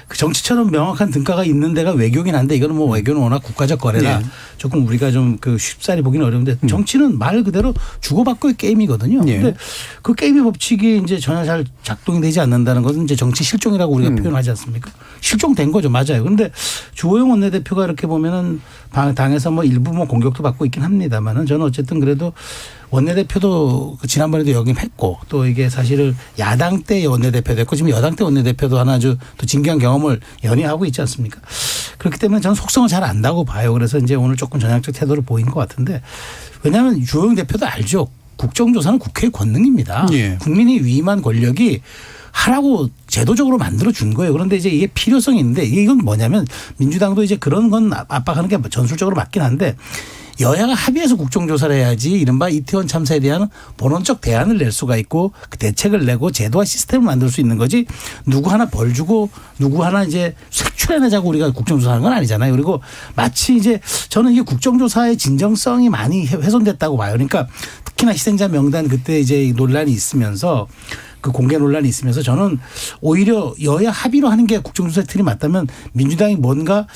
그 정치처럼 명확한 등가가 있는 데가 외교긴 한데 이거는 뭐 외교는 워낙 국가적 거래라 조금 우리가 좀 그 쉽사리 보기는 어려운데 정치는 말 그대로 주고받고의 게임이거든요. 그런데 그 게임의 법칙이 이제 전혀 잘 작동이 되지 않는다는 것은 이제 정치 실종이라고 우리가 표현하지 않습니까? 실종된 거죠. 맞아요. 그런데 주호영 원내대표가 이렇게 보면은 당에서 뭐 일부 뭐 공격도 받고 있긴 합니다만은 저는 어쨌든 그래도 원내대표도 지난번에도 역임했고 또 이게 사실은 야당 때 원내대표도 했고 지금 여당 때 원내대표도 하나 아주 또 진기한 경험을 연회하고 있지 않습니까? 그렇기 때문에 저는 속성을 잘 안다고 봐요. 그래서 이제 오늘 조금 전향적 태도를 보인 것 같은데 왜냐하면 주호영 대표도 알죠. 국정조사는 국회의 권능입니다. 국민이 위임한 권력이 하라고 제도적으로 만들어준 거예요. 그런데 이제 이게 필요성이 있는데 이건 뭐냐면 민주당도 이제 그런 건 압박하는 게 전술적으로 맞긴 한데 여야가 합의해서 국정조사를 해야지 이른바 이태원 참사에 대한 본원적 대안을 낼 수가 있고 그 대책을 내고 제도와 시스템을 만들 수 있는 거지 누구 하나 벌 주고 누구 하나 이제 색출해내자고 우리가 국정조사하는 건 아니잖아요. 그리고 마치 이제 저는 이게 국정조사의 진정성이 많이 훼손됐다고 봐요. 그러니까 특히나 희생자 명단 그때 이제 논란이 있으면서 그 공개 논란이 있으면서 저는 오히려 여야 합의로 하는 게 국정조사의 틀이 맞다면 민주당이 뭔가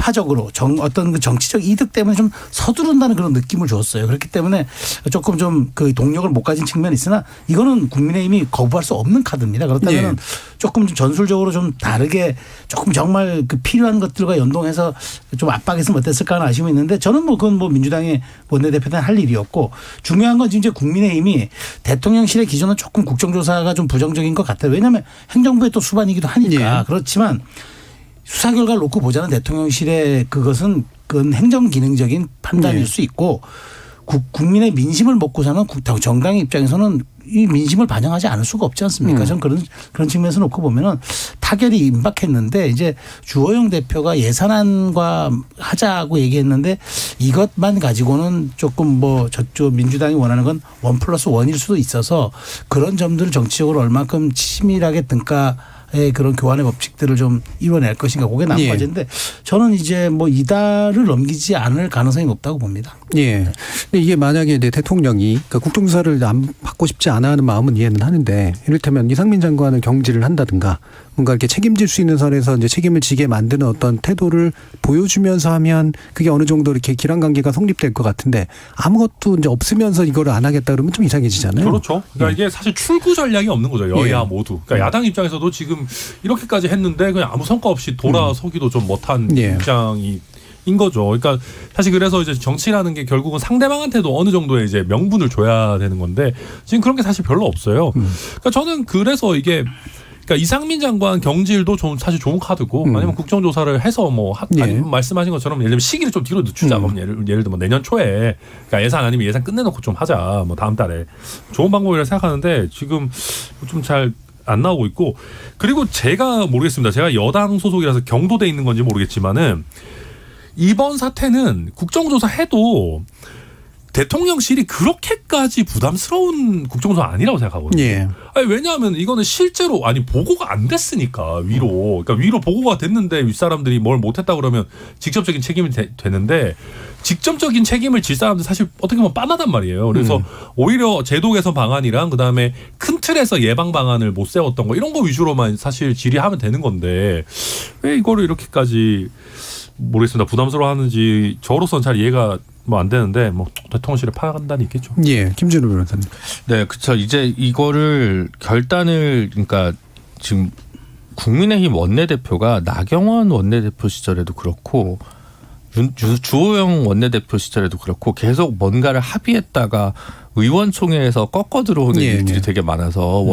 편파적으로 어떤 그 정치적 이득 때문에 좀 서두른다는 그런 느낌을 줬어요. 그렇기 때문에 조금 좀 그 동력을 못 가진 측면이 있으나 이거는 국민의힘이 거부할 수 없는 카드입니다. 그렇다면 조금 좀 전술적으로 좀 다르게 조금 정말 그 필요한 것들과 연동해서 좀 압박했으면 어땠을까 하는 아쉬움이 있는데 저는 뭐 그건 뭐 민주당의 원내대표단 할 일이었고 중요한 건 이제 국민의힘이 대통령실의 기준은 조금 국정조사가 좀 부정적인 것 같아요. 왜냐하면 행정부의 또 수반이기도 하니까. 그렇지만 수사 결과를 놓고 보자는 대통령실의 그것은 그건 행정기능적인 판단일 수 있고 국민의 민심을 먹고 사는 정당의 입장에서는 이 민심을 반영하지 않을 수가 없지 않습니까? 저는 그런 측면에서 놓고 보면은 타결이 임박했는데 이제 주호영 대표가 예산안과 하자고 얘기했는데 이것만 가지고는 조금 뭐 저쪽 민주당이 원하는 건 1+1일 수도 있어서 그런 점들을 정치적으로 얼만큼 치밀하게 등가의 그런 교환의 법칙들을 좀 이뤄낼 것인가 그게 남은 과제인데 저는 이제 뭐 이달을 넘기지 않을 가능성이 높다고 봅니다. 예. 근데 이게 만약에 이제 대통령이 그러니까 국정조사를 안 받고 싶지 않아 하는 마음은 이해는 하는데 이를테면 이상민 장관을 경질을 한다든가 뭔가 이렇게 책임질 수 있는 선에서 이제 책임을 지게 만드는 어떤 태도를 보여주면서 하면 그게 어느 정도 이렇게 기란 관계가 성립될 것 같은데 아무것도 이제 없으면서 이거를 안 하겠다 그러면 좀 이상해지잖아요. 그렇죠. 그러니까 이게 사실 출구 전략이 없는 거죠. 여야 모두. 그러니까 야당 입장에서도 지금 이렇게까지 했는데 그냥 아무 성과 없이 돌아서기도 좀 못한 입장이 인 거죠. 그러니까 사실 그래서 이제 정치라는 게 결국은 상대방한테도 어느 정도의 이제 명분을 줘야 되는 건데 지금 그런 게 사실 별로 없어요. 그러니까 저는 그래서 이게 그러니까 이상민 장관 경질도 좀 사실 좋은 카드고 아니면 국정조사를 해서 뭐 아니면 말씀하신 것처럼 예를 들면 시기를 좀 뒤로 늦추자. 예를 들면 뭐 내년 초에 그러니까 예산 아니면 예산 끝내놓고 좀 하자. 뭐 다음 달에 좋은 방법이라 생각하는데 지금 좀 잘 안 나오고 있고 그리고 제가 모르겠습니다. 제가 여당 소속이라서 경도돼 있는 건지 모르겠지만은 이번 사태는 국정조사 해도 대통령실이 그렇게까지 부담스러운 국정조사 아니라고 생각하거든요. 아니, 왜냐하면 이거는 실제로 보고가 안 됐으니까 위로. 그러니까 위로 보고가 됐는데 윗사람들이 뭘 못했다 그러면 직접적인 책임이 되는데 직접적인 책임을 질 사람들 사실 어떻게 보면 빤하단 말이에요. 그래서 오히려 제도 개선 방안이랑 그다음에 큰 틀에서 예방 방안을 못 세웠던 거 이런 거 위주로만 사실 질의하면 되는 건데 왜 이거를 이렇게까지 모르겠습니다. 부담스러워하는지 저로서는 잘 이해가 뭐 안 되는데 뭐 대통령실에 파악한다는 있겠죠. 예, 김진우 변호사님. 네, 그렇죠. 이제 이거를 결단을 그러니까 지금 국민의힘 원내대표가 나경원 원내대표 시절에도 그렇고 주호영 원내대표 시절에도 그렇고 계속 뭔가를 합의했다가 의원총회에서 꺾어 들어오는 일들이 되게 많아서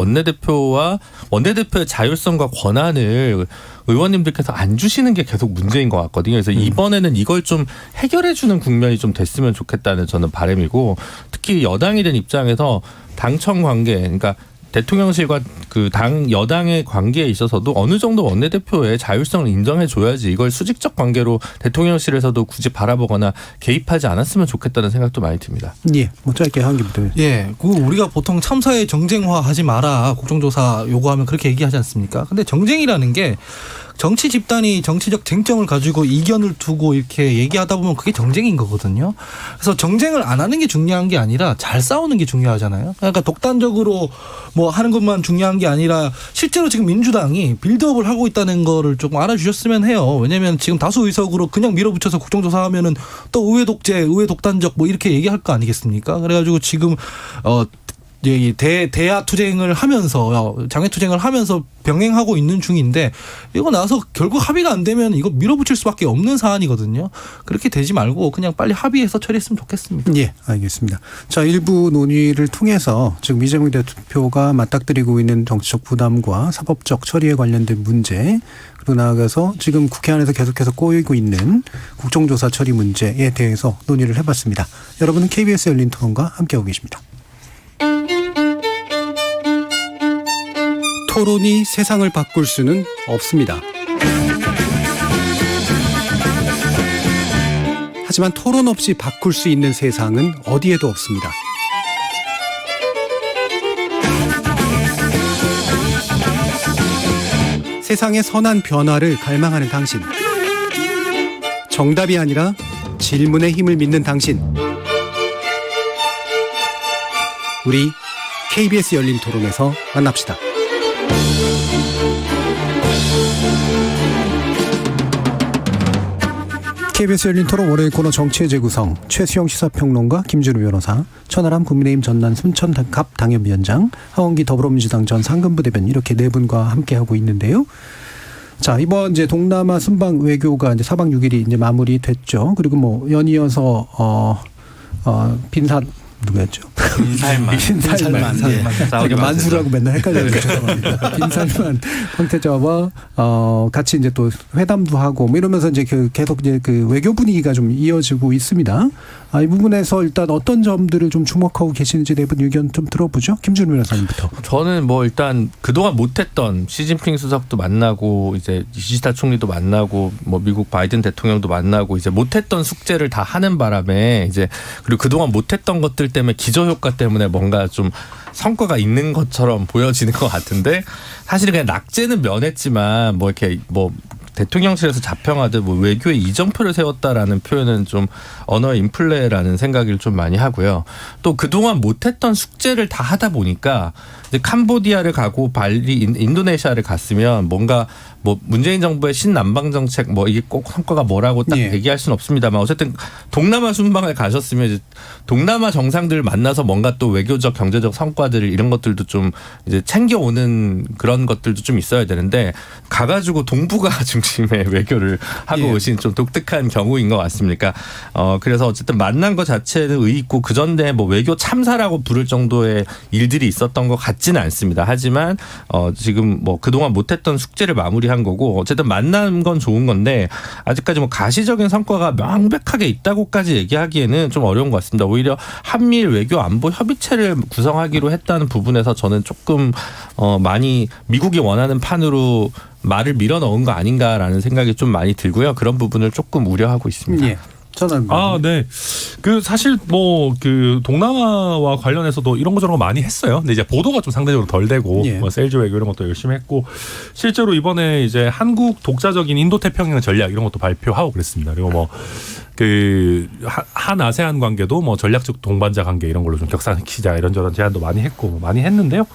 원내대표의 자율성과 권한을 의원님들께서 안 주시는 게 계속 문제인 것 같거든요. 그래서 이번에는 이걸 좀 해결해 주는 국면이 좀 됐으면 좋겠다는 저는 바람이고 특히 여당이 된 입장에서 당청 관계 그러니까 대통령실과 그 당 여당의 관계에 있어서도 어느 정도 원내대표의 자율성을 인정해 줘야지 이걸 수직적 관계로 대통령실에서도 굳이 바라보거나 개입하지 않았으면 좋겠다는 생각도 많이 듭니다. 예, 뭐 짧게 한 개부터. 예, 그 우리가 보통 참사의 정쟁화하지 마라 국정조사 요구하면 그렇게 얘기하지 않습니까? 근데 정쟁이라는 게 정치 집단이 정치적 쟁점을 가지고 이견을 두고 이렇게 얘기하다 보면 그게 정쟁인 거거든요. 그래서 정쟁을 안 하는 게 중요한 게 아니라 잘 싸우는 게 중요하잖아요. 그러니까 독단적으로 뭐 하는 것만 중요한 게 아니라 실제로 지금 민주당이 빌드업을 하고 있다는 거를 조금 알아주셨으면 해요. 왜냐하면 지금 다수 의석으로 그냥 밀어붙여서 국정조사하면은 또 의회 독재, 의회 독단적 뭐 이렇게 얘기할 거 아니겠습니까? 그래가지고 지금 대야 투쟁을 하면서 장외 투쟁을 하면서 병행하고 있는 중인데 이거 나서 결국 합의가 안 되면 이거 밀어붙일 수밖에 없는 사안이거든요. 그렇게 되지 말고 그냥 빨리 합의해서 처리했으면 좋겠습니다. 예, 알겠습니다. 자, 일부 논의를 통해서 지금 이재명 대표가 맞닥뜨리고 있는 정치적 부담과 사법적 처리에 관련된 문제 그리고 나아가서 지금 국회 안에서 계속해서 꼬이고 있는 국정조사 처리 문제에 대해서 논의를 해봤습니다. 여러분은 KBS 열린 토론과 함께하고 계십니다. 토론이 세상을 바꿀 수는 없습니다. 하지만 토론 없이 바꿀 수 있는 세상은 어디에도 없습니다. 세상의 선한 변화를 갈망하는 당신. 정답이 아니라 질문의 힘을 믿는 당신. 우리 KBS 열린 토론에서 만납시다. KBS 열린 토론 월요일 코너 정치의 재구성 최수영 시사평론가 김준우 변호사 천하람 국민의힘 전남 순천갑 당협위원장 하원기 더불어민주당 전 상근부대변인 이렇게 네 분과 함께하고 있는데요. 자, 이번 이제 동남아 순방 외교가 이제 4박 6일이 이제 마무리됐죠. 그리고 뭐 연이어서 빈산 누구였죠? 빈살만. 제가 만수라고 맨날 헷갈려요. 죄송합니다. 빈살만 황태자와 같이 이제 또 회담도 하고 뭐 이러면서 이제 계속 이제 그 외교 분위기가 좀 이어지고 있습니다. 이 부분에서 일단 어떤 점들을 좀 주목하고 계시는지 네 분 의견 좀 들어보죠. 김준우 변호사님부터. 저는 뭐 일단 그동안 못했던 시진핑 수석도 만나고 이제 기시다 총리도 만나고 뭐 미국 바이든 대통령도 만나고 이제 못했던 숙제를 다 하는 바람에 이제 그리고 그동안 못했던 것들 때문에 기저효과 때문에 뭔가 좀 성과가 있는 것처럼 보여지는 것 같은데 사실은 그냥 낙제는 면했지만 뭐 이렇게 뭐 대통령실에서 자평하듯 뭐 외교에 이정표를 세웠다라는 표현은 좀 언어의 인플레라는 생각을 좀 많이 하고요. 또 그동안 못했던 숙제를 다 하다 보니까 이제 캄보디아를 가고 발리, 인도네시아를 갔으면 뭔가 뭐 문재인 정부의 신남방 정책 뭐 이게 꼭 성과가 뭐라고 딱 얘기할 수는 없습니다만 어쨌든 동남아 순방을 가셨으면 이제 동남아 정상들 만나서 뭔가 또 외교적 경제적 성과들 이런 것들도 좀 이제 챙겨오는 그런 것들도 좀 있어야 되는데 가가지고 동북아 중심의 외교를 하고 오신 좀 독특한 경우인 것 같습니까? 그래서 어쨌든 만난 것 자체는 의의 있고 그 전에 뭐 외교 참사라고 부를 정도의 일들이 있었던 것 같지는 않습니다. 하지만 지금 뭐 그동안 못했던 숙제를 마무리한 거고 어쨌든 만난 건 좋은 건데 아직까지 뭐 가시적인 성과가 명백하게 있다고까지 얘기하기에는 좀 어려운 것 같습니다. 오히려 한미일 외교 안보 협의체를 구성하기로 했다는 부분에서 저는 조금 많이 미국이 원하는 판으로 말을 밀어 넣은 거 아닌가라는 생각이 좀 많이 들고요. 그런 부분을 조금 우려하고 있습니다. 예. 네. 그 사실 뭐 그 동남아와 관련해서도 이런 거 저런 거 많이 했어요. 근데 이제 보도가 좀 상대적으로 덜 되고 뭐 세일즈 외교 이런 것도 열심히 했고 실제로 이번에 이제 한국 독자적인 인도 태평양 전략 이런 것도 발표하고 그랬습니다. 그리고 뭐 그 한 아세안 관계도 뭐 전략적 동반자 관계 이런 걸로 좀 격상시키자 이런저런 제안도 많이 했고 뭐 많이 했는데요.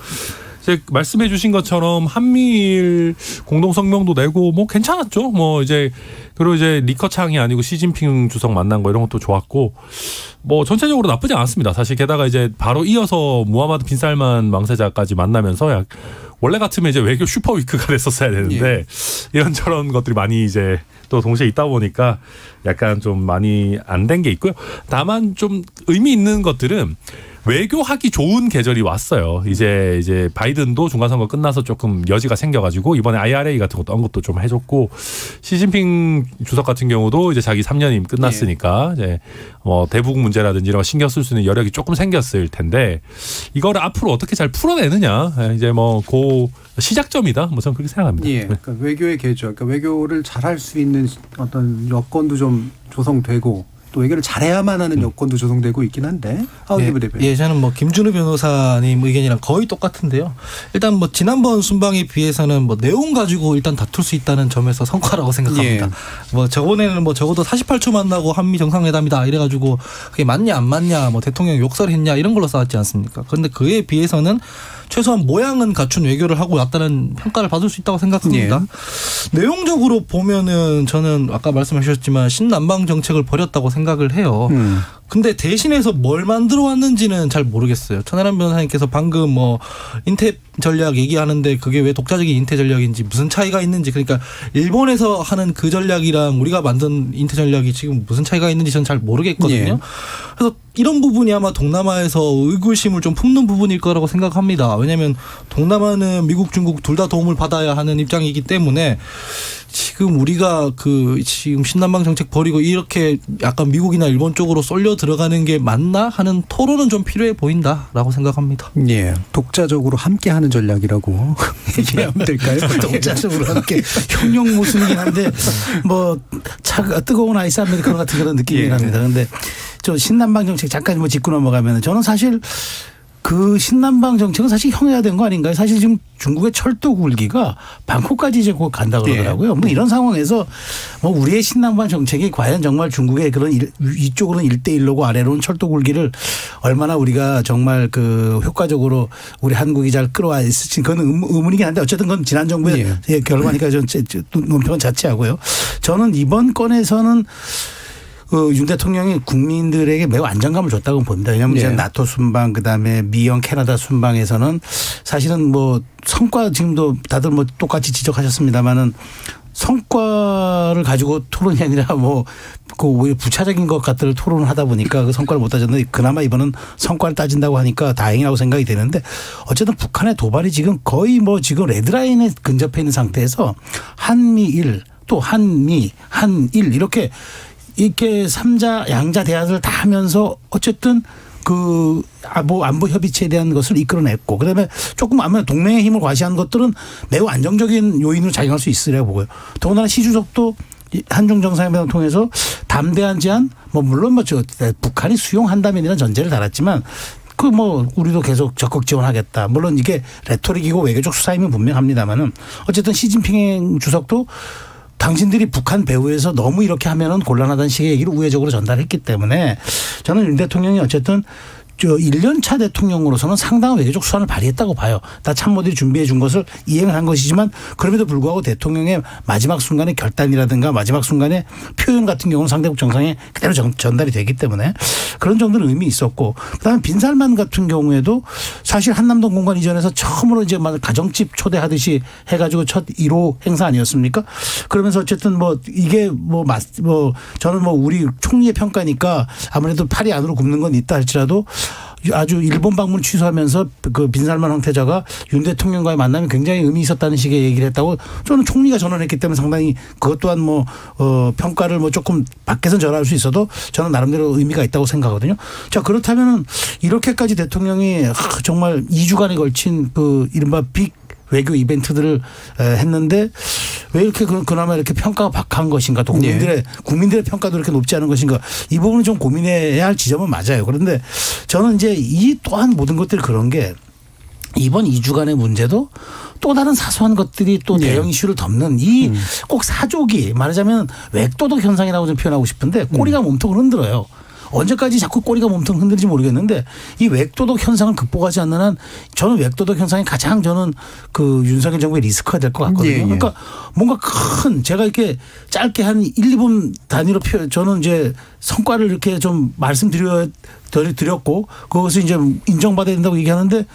이제 말씀해 주신 것처럼 한미일 공동 성명도 내고 뭐 괜찮았죠. 뭐 이제 그리고 이제 리커창이 아니고 시진핑 주석 만난 거 이런 것도 좋았고 뭐 전체적으로 나쁘지 않았습니다. 사실 게다가 이제 바로 이어서 무하마드 빈살만 왕세자까지 만나면서 원래 같으면 이제 외교 슈퍼위크가 됐었어야 되는데 이런저런 것들이 많이 이제 또 동시에 있다 보니까 약간 좀 많이 안 된 게 있고요. 다만 좀 의미 있는 것들은 외교하기 좋은 계절이 왔어요. 이제 바이든도 중간선거 끝나서 조금 여지가 생겨가지고 이번에 IRA 같은 것도 언급도 좀 해줬고 시진핑 주석 같은 경우도 이제 자기 3년임 끝났으니까 이제 뭐 대북 문제라든지 이런 거 신경 쓸 수 있는 여력이 조금 생겼을 텐데 이거를 앞으로 어떻게 잘 풀어내느냐 이제 뭐 그 시작점이다. 뭐 저는 그렇게 생각합니다. 예. 그러니까 외교의 계절, 그러니까 외교를 잘할 수 있는 어떤 여건도 좀 조성되고. 또 외교를 잘해야만 하는 여건도 조성되고 있긴 한데. 저는 뭐 김준우 변호사님 의견이랑 거의 똑같은데요. 일단 뭐 지난번 순방에 비해서는 뭐 내용 가지고 일단 다툴 수 있다는 점에서 성과라고 생각합니다. 뭐 저번에는 뭐 적어도 48초 만나고 한미 정상회담이다 이래가지고 그게 맞냐 안 맞냐 뭐 대통령 욕설했냐 이런 걸로 싸웠지 않습니까? 그런데 그에 비해서는 최소한 모양은 갖춘 외교를 하고 왔다는 평가를 받을 수 있다고 생각합니다. 내용적으로 보면은 저는 아까 말씀하셨지만 신남방 정책을 버렸다고 생각을 해요. 근데 대신해서 뭘 만들어 왔는지는 잘 모르겠어요. 천하람 변호사님께서 방금 뭐 인태 전략 얘기하는데 그게 왜 독자적인 인태 전략인지 무슨 차이가 있는지 그러니까 일본에서 하는 그 전략이랑 우리가 만든 인태 전략이 지금 무슨 차이가 있는지 저는 잘 모르겠거든요. 그래서 이런 부분이 아마 동남아에서 의구심을 좀 품는 부분일 거라고 생각합니다. 왜냐하면 동남아는 미국, 중국 둘 다 도움을 받아야 하는 입장이기 때문에 지금 우리가 지금 신남방 정책 버리고 이렇게 약간 미국이나 일본 쪽으로 쏠려 들어가는 게 맞나 하는 토론은 좀 필요해 보인다라고 생각합니다. 예, 독자적으로 함께하는 전략이라고 얘기하면 될까요? 독자적으로 함께 형용 모순이긴 한데 뭐 뜨거운 아이스 아메리카노 같은 그런 느낌이긴 합니다. 그런데 저 신남방 정책 잠깐 뭐 짚고 넘어가면 저는 사실 그 신남방 정책은 사실 형해야 된 거 아닌가요? 사실 지금 중국의 철도 굴기가 방콕까지 이제 곧 간다 그러더라고요. 뭐 이런 상황에서 뭐 우리의 신남방 정책이 과연 정말 중국의 그런 이쪽으로는 1대1로고 아래로는 철도 굴기를 얼마나 우리가 정말 그 효과적으로 우리 한국이 잘 끌어와 있을지 그건 의문이긴 한데 어쨌든 그건 지난 정부의 결과니까 좀 논평은 자체하고요. 저는 이번 건에서는 윤 대통령이 국민들에게 매우 안정감을 줬다고 봅니다. 왜냐하면 이제 나토 순방 그다음에 미영 캐나다 순방에서는 사실은 뭐 성과 지금도 다들 뭐 똑같이 지적하셨습니다마는 성과를 가지고 토론이 아니라 뭐 그 오히려 부차적인 것 같은 토론을 하다 보니까 그 성과를 못 따졌는데 그나마 이번은 성과를 따진다고 하니까 다행이라고 생각이 되는데 어쨌든 북한의 도발이 지금 거의 뭐 지금 레드라인에 근접해 있는 상태에서 한미일 또 한미 한일 이렇게 삼자 양자 대화를 다 하면서 어쨌든 그 안보 협의체에 대한 것을 이끌어냈고 그다음에 조금 아마 동맹의 힘을 과시한 것들은 매우 안정적인 요인으로 작용할 수 있으리라고 보고요. 더군다나 시 주석도 한중 정상회담을 통해서 담대한 제안 뭐 물론 뭐 북한이 수용한다면이라는 전제를 달았지만 그 뭐 우리도 계속 적극 지원하겠다. 물론 이게 레토릭이고 외교적 수사임은 분명합니다만은 어쨌든 시진핑 주석도 당신들이 북한 배후에서 너무 이렇게 하면은 곤란하다는 식의 얘기를 우회적으로 전달했기 때문에 저는 윤 대통령이 어쨌든 1년 차 대통령으로서는 상당한 외교적 수완을 발휘했다고 봐요. 다 참모들이 준비해 준 것을 이행을 한 것이지만 그럼에도 불구하고 대통령의 마지막 순간의 결단이라든가 마지막 순간의 표현 같은 경우는 상대국 정상에 그대로 전달이 되기 때문에 그런 정도는 의미 있었고 그다음에 빈살만 같은 경우에도 사실 한남동 공관 이전에서 처음으로 이제 가정집 초대하듯이 해가지고 첫 1호 행사 아니었습니까? 그러면서 어쨌든 뭐 이게 뭐 저는 뭐 우리 총리의 평가니까 아무래도 팔이 안으로 굽는 건 있다 할지라도 아주 일본 방문 취소하면서 그 빈살만 황태자가 윤 대통령과의 만남이 굉장히 의미 있었다는 식의 얘기를 했다고 저는 총리가 전언했기 때문에 상당히 그것 또한 뭐 평가를 뭐 조금 밖에서 전할 수 있어도 저는 나름대로 의미가 있다고 생각하거든요. 자 그렇다면은 이렇게까지 대통령이 정말 2주간에 걸친 그 이른바 빅 외교 이벤트들을 했는데 왜 이렇게 그나마 이렇게 평가가 박한 것인가 또 국민들의 평가도 이렇게 높지 않은 것인가 이 부분은 좀 고민해야 할 지점은 맞아요. 그런데 저는 이제 이 또한 모든 것들이 그런 게 이번 2주간의 문제도 또 다른 사소한 것들이 또 대형 이슈를 덮는 이 꼭 사족이 말하자면 외도덕 현상이라고 좀 표현하고 싶은데 꼬리가 몸통을 흔들어요. 언제까지 자꾸 꼬리가 몸통 흔들지 모르겠는데 이 외도덕 현상을 극복하지 않는 한 저는 외도덕 현상이 가장 저는 그 윤석열 정부의 리스크가 될 것 같거든요. 그러니까 뭔가 큰 제가 이렇게 짧게 한 1, 2분 단위로 저는 이제 성과를 이렇게 좀 말씀드렸고 그것을 이제 인정받아야 된다고 얘기하는데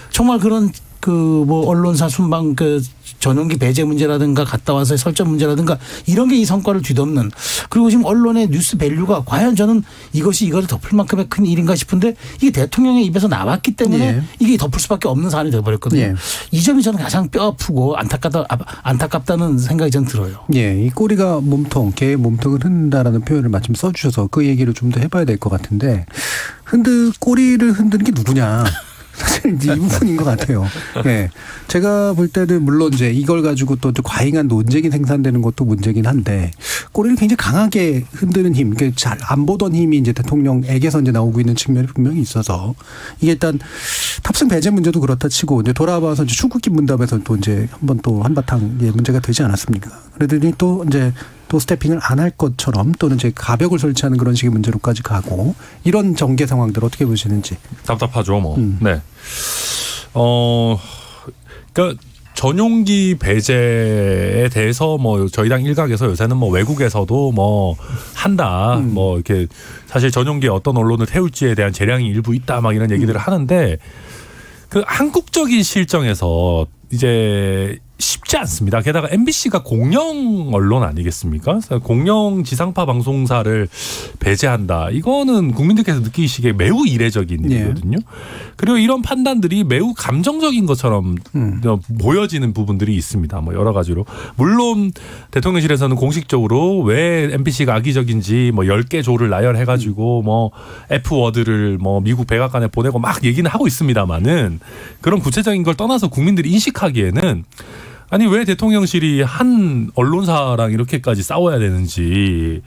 정말 그런 그 뭐 언론사 순방 그 전용기 배제 문제라든가 갔다 와서의 설정 문제라든가 이런 게 이 성과를 뒤덮는 그리고 지금 언론의 뉴스 밸류가 과연 저는 이것이 이걸 덮을 만큼의 큰 일인가 싶은데 이게 대통령의 입에서 나왔기 때문에 이게 덮을 수밖에 없는 사안이 되어버렸거든요. 이 점이 저는 가장 뼈 아프고 안타깝다는 생각이 전 들어요. 이 꼬리가 몸통, 개의 몸통을 흔든다라는 표현을 마침 써주셔서 그 얘기를 좀 더 해봐야 될 것 같은데 꼬리를 흔드는 게 누구냐. 사실 이 부분인 것 같아요. 제가 볼 때는 물론 이제 이걸 가지고 또 과잉한 논쟁이 생산되는 것도 문제긴 한데 꼬리를 굉장히 강하게 흔드는 힘, 잘 안 보던 힘이 이제 대통령에게서 이제 나오고 있는 측면이 분명히 있어서 이게 일단 탑승 배제 문제도 그렇다 치고 이제 돌아와서 이제 출국기 문답에서 또 이제 한번 또 한바탕 문제가 되지 않았습니까? 그러더니 또 이제 또 스태핑을 안 할 것처럼 또는 이제 가벽을 설치하는 그런 식의 문제로까지 가고 이런 전개 상황들 어떻게 보시는지. 답답하죠, 뭐. 네. 그러니까 전용기 배제에 대해서 뭐 저희 당 일각에서 요새는 뭐 외국에서도 뭐 한다, 뭐 이렇게 사실 전용기에 어떤 언론을 태울지에 대한 재량이 일부 있다, 막 이런 얘기들을 하는데 그 한국적인 실정에서 이제 쉽지 않습니다. 게다가 MBC가 공영 언론 아니겠습니까? 공영 지상파 방송사를 배제한다. 이거는 국민들께서 느끼시기에 매우 이례적인 일이거든요. 그리고 이런 판단들이 매우 감정적인 것처럼 보여지는 부분들이 있습니다. 뭐 여러 가지로. 물론 대통령실에서는 공식적으로 왜 MBC가 악의적인지 뭐 10개 조를 나열해가지고 뭐 F워드를 뭐 미국 백악관에 보내고 막 얘기는 하고 있습니다만은 그런 구체적인 걸 떠나서 국민들이 인식하기에는 아니 왜 대통령실이 한 언론사랑 이렇게까지 싸워야 되는지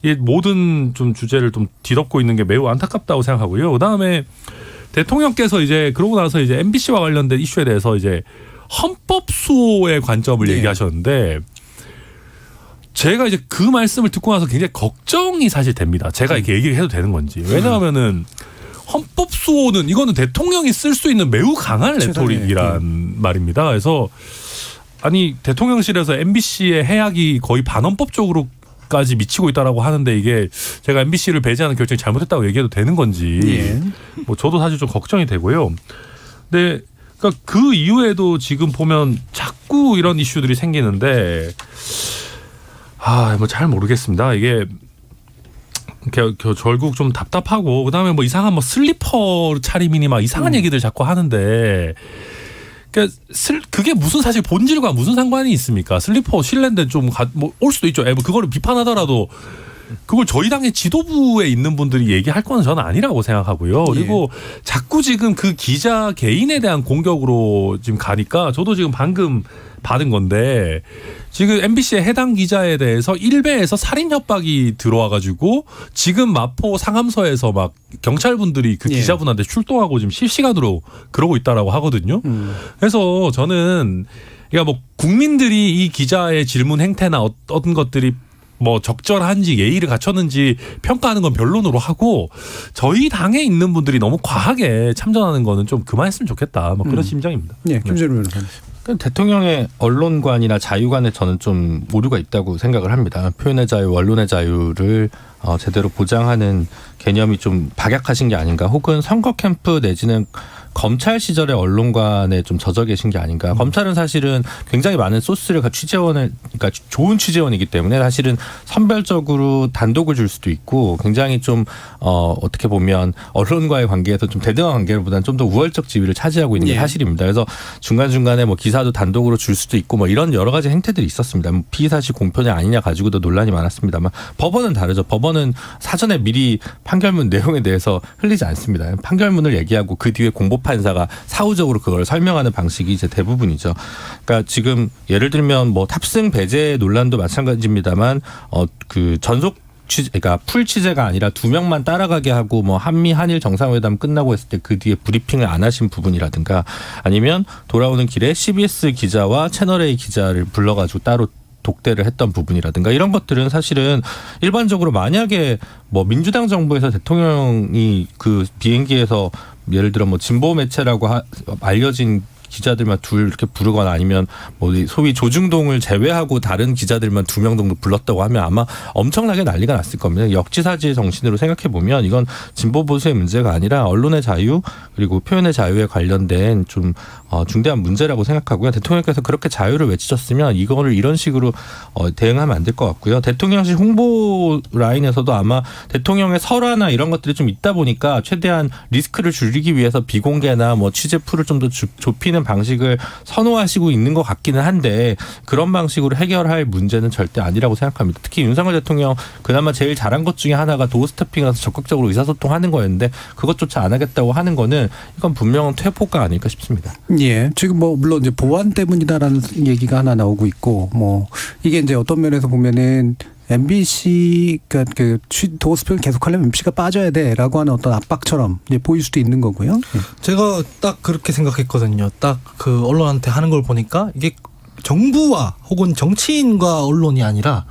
이 모든 좀 주제를 좀 뒤덮고 있는 게 매우 안타깝다고 생각하고요. 그다음에 대통령께서 이제 그러고 나서 이제 MBC와 관련된 이슈에 대해서 이제 헌법 수호의 관점을 얘기하셨는데 제가 이제 그 말씀을 듣고 나서 굉장히 걱정이 사실 됩니다. 제가 이렇게 얘기를 해도 되는 건지. 왜냐하면은 헌법 수호는 이거는 대통령이 쓸 수 있는 매우 강한 레토릭이란 말입니다. 그래서 아니 대통령실에서 MBC의 해악이 거의 반헌법적으로 까지 미치고 있다라고 하는데 이게 제가 MBC를 배제하는 결정이 잘못했다고 얘기해도 되는 건지 예. 뭐 저도 사실 좀 걱정이 되고요. 근데 그러니까 그 이후에도 지금 보면 자꾸 이런 이슈들이 생기는데 뭐 잘 모르겠습니다. 이게 결국 좀 답답하고 그다음에 뭐 이상한 뭐 슬리퍼 차림이니 막 이상한 얘기들 자꾸 하는데 그러니까 그게 무슨 사실 본질과 무슨 상관이 있습니까? 슬리퍼 실내인데 좀 뭐 올 수도 있죠. 그거를 비판하더라도 그걸 저희 당의 지도부에 있는 분들이 얘기할 건 저는 아니라고 생각하고요. 그리고 자꾸 지금 그 기자 개인에 대한 공격으로 지금 가니까 저도 지금 방금 받은 건데 지금 MBC의 해당 기자에 대해서 1배에서 살인 협박이 들어와가지고 지금 마포 상암서에서 막 경찰분들이 그 기자분한테 출동하고 지금 실시간으로 그러고 있다라고 하거든요. 그래서 저는 그러니까 뭐 국민들이 이 기자의 질문 행태나 어떤 것들이 뭐 적절한지 예의를 갖췄는지 평가하는 건 변론으로 하고 저희 당에 있는 분들이 너무 과하게 참전하는 거는 좀 그만했으면 좋겠다. 뭐 그런 심정입니다. 네, 김재룡 변호사님. 대통령의 언론관이나 자유관에 저는 좀 오류가 있다고 생각을 합니다. 표현의 자유, 언론의 자유를 제대로 보장하는 개념이 좀 박약하신 게 아닌가, 혹은 선거 캠프 내지는 검찰 시절의 언론관에 좀 젖어 계신 게 아닌가. 검찰은 사실은 굉장히 많은 소스를 그러니까 좋은 취재원이기 때문에 사실은 선별적으로 단독을 줄 수도 있고 굉장히 좀 어떻게 보면 언론과의 관계에서 좀 대등한 관계보다는 좀 더 우월적 지위를 차지하고 있는 게 사실입니다. 그래서 중간중간에 뭐 기사도 단독으로 줄 수도 있고 뭐 이런 여러 가지 행태들이 있었습니다. 뭐 피의사실 공표냐 아니냐 가지고도 논란이 많았습니다만 법원은 다르죠. 법원은 사전에 미리 판결문 내용에 대해서 흘리지 않습니다. 판결문을 얘기하고 그 뒤에 공보 판사가 사후적으로 그걸 설명하는 방식이 이제 대부분이죠. 그러니까 지금 예를 들면 뭐 탑승 배제 논란도 마찬가지입니다만 그 전속 그러니까 풀 취재가 아니라 2명만 따라가게 하고 뭐 한미 한일 정상회담 끝나고 했을 때 그 뒤에 브리핑을 안 하신 부분이라든가 아니면 돌아오는 길에 CBS 기자와 채널A 기자를 불러가지고 따로 독대를 했던 부분이라든가 이런 것들은 사실은 일반적으로 만약에 뭐 민주당 정부에서 대통령이 그 비행기에서 예를 들어 뭐 진보 매체라고 알려진 기자들만 둘 이렇게 부르거나 아니면 뭐 소위 조중동을 제외하고 다른 기자들만 2명 정도 불렀다고 하면 아마 엄청나게 난리가 났을 겁니다. 역지사지의 정신으로 생각해 보면 이건 진보 보수의 문제가 아니라 언론의 자유 그리고 표현의 자유에 관련된 좀 중대한 문제라고 생각하고요. 대통령께서 그렇게 자유를 외치셨으면 이거를 이런 식으로 대응하면 안 될 것 같고요. 대통령실 홍보 라인에서도 아마 대통령의 설화나 이런 것들이 좀 있다 보니까 최대한 리스크를 줄이기 위해서 비공개나 뭐 취재 풀을 좀 더 좁히는 방식을 선호하시고 있는 것 같기는 한데 그런 방식으로 해결할 문제는 절대 아니라고 생각합니다. 특히 윤석열 대통령 그나마 제일 잘한 것 중에 하나가 도어 스태핑에서 적극적으로 의사소통하는 거였는데 그것조차 안 하겠다고 하는 거는 이건 분명한 퇴보가 아닐까 싶습니다. 예, 지금 뭐 물론 이제 보안 때문이다라는 얘기가 하나 나오고 있고 뭐 이게 이제 어떤 면에서 보면은 MBC 그러니까 그 도어 스태핑을 계속하려면 MBC가 빠져야 돼라고 하는 어떤 압박처럼 이제 보일 수도 있는 거고요. 제가 딱 그렇게 생각했거든요. 딱 그 언론한테 하는 걸 보니까 이게 정부와 혹은 정치인과 언론이 아니라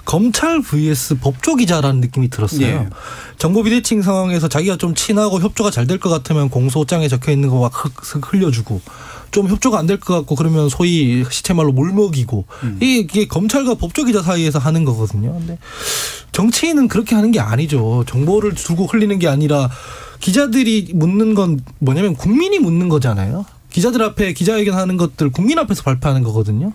검찰 vs 법조기자라는 느낌이 들었어요. 예. 정보 비대칭 상황에서 자기가 좀 친하고 협조가 잘 될 것 같으면 공소장에 적혀 있는 거 막 흘려주고 좀 협조가 안 될 것 같고 그러면 소위 시체말로 물먹이고 이게 검찰과 법조기자 사이에서 하는 거거든요. 근데 정치인은 그렇게 하는 게 아니죠. 정보를 두고 흘리는 게 아니라 기자들이 묻는 건 뭐냐면 국민이 묻는 거잖아요. 기자들 앞에 기자회견 하는 것들 국민 앞에서 발표하는 거거든요.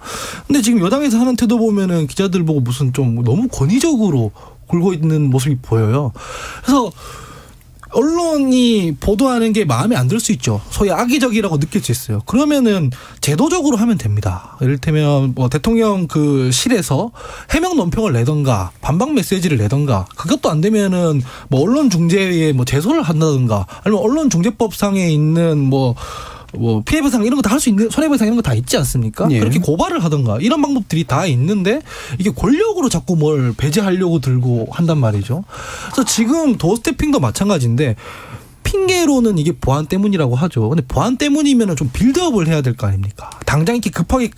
근데 지금 여당에서 하는 태도 보면은 기자들 보고 무슨 좀 너무 권위적으로 굴고 있는 모습이 보여요. 그래서 언론이 보도하는 게 마음에 안 들 수 있죠. 소위 악의적이라고 느낄 수 있어요. 그러면은 제도적으로 하면 됩니다. 이를테면 뭐 대통령 그 실에서 해명 논평을 내던가 반박 메시지를 내던가 그것도 안 되면은 뭐 언론중재에 뭐 제소를 한다든가 아니면 언론중재법상에 있는 뭐 피해배상 이런 거 다 할 수 있는 손해배상 이런 거 다 있지 않습니까? 예. 그렇게 고발을 하던가 이런 방법들이 다 있는데 이게 권력으로 자꾸 뭘 배제하려고 들고 한단 말이죠. 그래서 지금 도어 스태핑도 마찬가지인데 핑계로는 이게 보안 때문이라고 하죠. 근데 보안 때문이면은 좀 빌드업을 해야 될 거 아닙니까? 당장 이렇게 급하게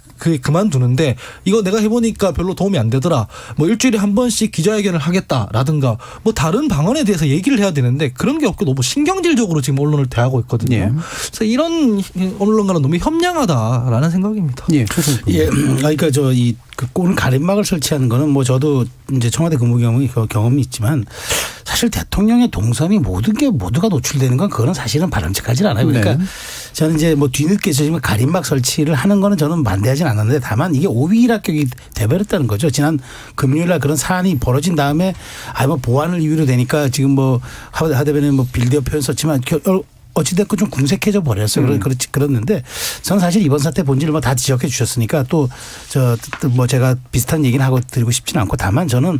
그만두는데 이거 내가 해보니까 별로 도움이 안 되더라. 뭐 일주일에 한 번씩 기자회견을 하겠다라든가 뭐 다른 방안에 대해서 얘기를 해야 되는데 그런 게 없고 너무 신경질적으로 지금 언론을 대하고 있거든요. 예. 그래서 이런 언론과는 너무 현명하다라는 생각입니다. 예. 예, 그러니까 그 오늘 가림막을 설치하는 거는 뭐 저도 이제 청와대 근무 경험이 있지만 사실 대통령의 동선이 모두가 노출되는 건 그거는 사실은 바람직하지 않아요. 그러니까 네. 저는 이제 뭐 뒤늦게 지금 가림막 설치를 하는 거는 저는 반대하진 않았는데 다만 이게 오비일합격이 돼버렸다는 거죠. 지난 금요일날 그런 사안이 벌어진 다음에 뭐 보안을 이유로 되니까 지금 뭐 하대변인 뭐 빌드업 표현 썼지만 어찌됐건 좀 궁색해져 버렸어요. 그렇는데 저는 사실 이번 사태 본질을 뭐 다 지적해 주셨으니까 또 뭐 제가 비슷한 얘기는 하고 드리고 싶지는 않고 다만 저는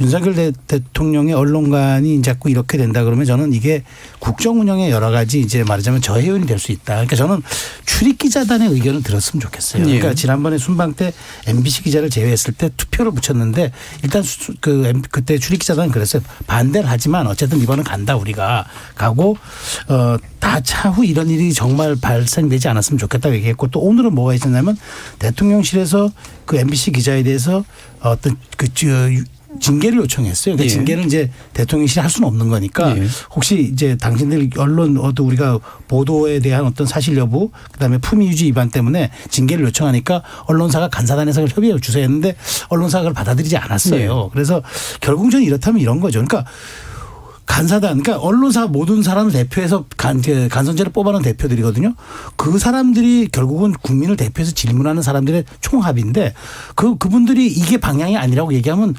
윤석열 대통령의 언론관이 자꾸 이렇게 된다 그러면 저는 이게 국정 운영의 여러 가지 이제 말하자면 저해요인이 될 수 있다. 그러니까 저는 출입 기자단의 의견을 들었으면 좋겠어요. 그러니까 지난번에 순방 때 MBC 기자를 제외했을 때 투표를 붙였는데 일단 그때 출입 기자단은 그랬어요. 반대를 하지만 어쨌든 이번은 간다 우리가 가고 다 차후 이런 일이 정말 발생되지 않았으면 좋겠다고 얘기했고 또 오늘은 뭐가 있었냐면 대통령실에서 그 MBC 기자에 대해서 어떤 징계를 요청했어요. 그러니까 징계는 이제 대통령실이 할 수는 없는 거니까 혹시 이제 당신들 언론 우리가 보도에 대한 어떤 사실 여부 그다음에 품위 유지 위반 때문에 징계를 요청하니까 언론사가 간사단에서 협의를 주세요 했는데 언론사가 그걸 받아들이지 않았어요. 그래서 결국 저는 이렇다면 이런 거죠. 그러니까 간사단, 그러니까 언론사 모든 사람을 대표해서 간선제를 뽑아놓은 대표들이거든요. 그 사람들이 결국은 국민을 대표해서 질문하는 사람들의 총합인데 그분들이 이게 방향이 아니라고 얘기하면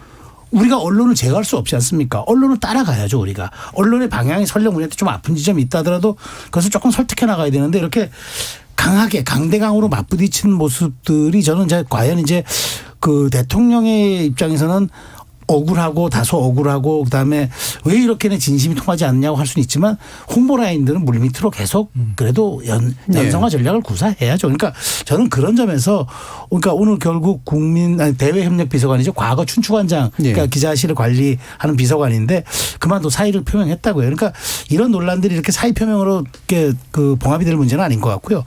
우리가 언론을 제어할 수 없지 않습니까? 언론을 따라가야죠, 우리가. 언론의 방향이 설령 우리한테 좀 아픈 지점이 있다 하더라도 그것을 조금 설득해 나가야 되는데 이렇게 강하게 강대강으로 맞부딪히는 모습들이 저는 이제 과연 이제 그 대통령의 입장에서는 억울하고 다소 억울하고 그다음에 왜 이렇게는 진심이 통하지 않느냐고 할 수는 있지만 홍보 라인들은 물밑으로 계속 그래도 연성화 전략을 구사해야죠. 그러니까 저는 그런 점에서 그러니까 오늘 결국 대외협력비서관이죠. 과거 춘추관장 그러니까 기자실을 관리하는 비서관인데 그만둬 사의를 표명했다고요. 그러니까 이런 논란들이 이렇게 사의 표명으로 이렇게 그 봉합이 될 문제는 아닌 것 같고요.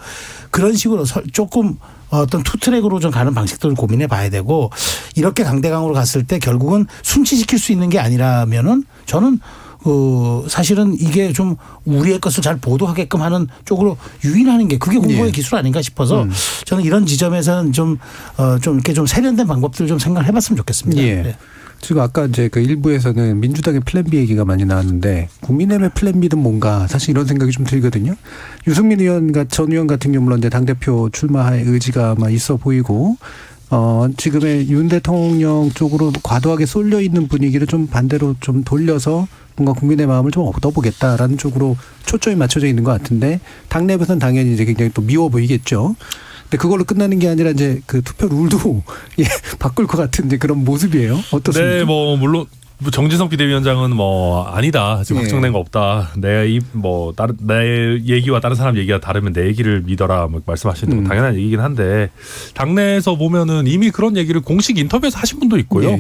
그런 식으로 조금 어떤 투트랙으로 좀 가는 방식들을 고민해 봐야 되고 이렇게 강대강으로 갔을 때 결국은 순치시킬 수 있는 게 아니라면은 저는 사실은 이게 좀 우리의 것을 잘 보도하게끔 하는 쪽으로 유인하는 게 그게 홍보의 기술 아닌가 싶어서 저는 이런 지점에서는 좀 이렇게 좀 세련된 방법들을 좀 생각을 해봤으면 좋겠습니다. 네. 지금 아까 이제 그 일부에서는 민주당의 플랜 B 얘기가 많이 나왔는데 국민의힘의 플랜 B는 뭔가 사실 이런 생각이 좀 들거든요. 유승민 전 의원 같은 경우 물론 이제 당대표 출마할 의지가 아마 있어 보이고 지금의 윤 대통령 쪽으로 과도하게 쏠려 있는 분위기를 좀 반대로 좀 돌려서 뭔가 국민의 마음을 좀 얻어보겠다라는 쪽으로 초점이 맞춰져 있는 것 같은데 당내에서는 당연히 이제 굉장히 또 미워 보이겠죠. 근데 그걸로 끝나는 게 아니라 이제 그 투표 룰도 바꿀 것 같은 이제 그런 모습이에요. 어떻습니까? 네, 뭐 물론 정진석 비대위원장은 뭐 아니다. 지금 확정된 거 없다. 내 얘기와 다른 사람 얘기가 다르면 내 얘기를 믿어라. 뭐 말씀하시는 건 당연한 얘기긴 한데 당내에서 보면은 이미 그런 얘기를 공식 인터뷰에서 하신 분도 있고요.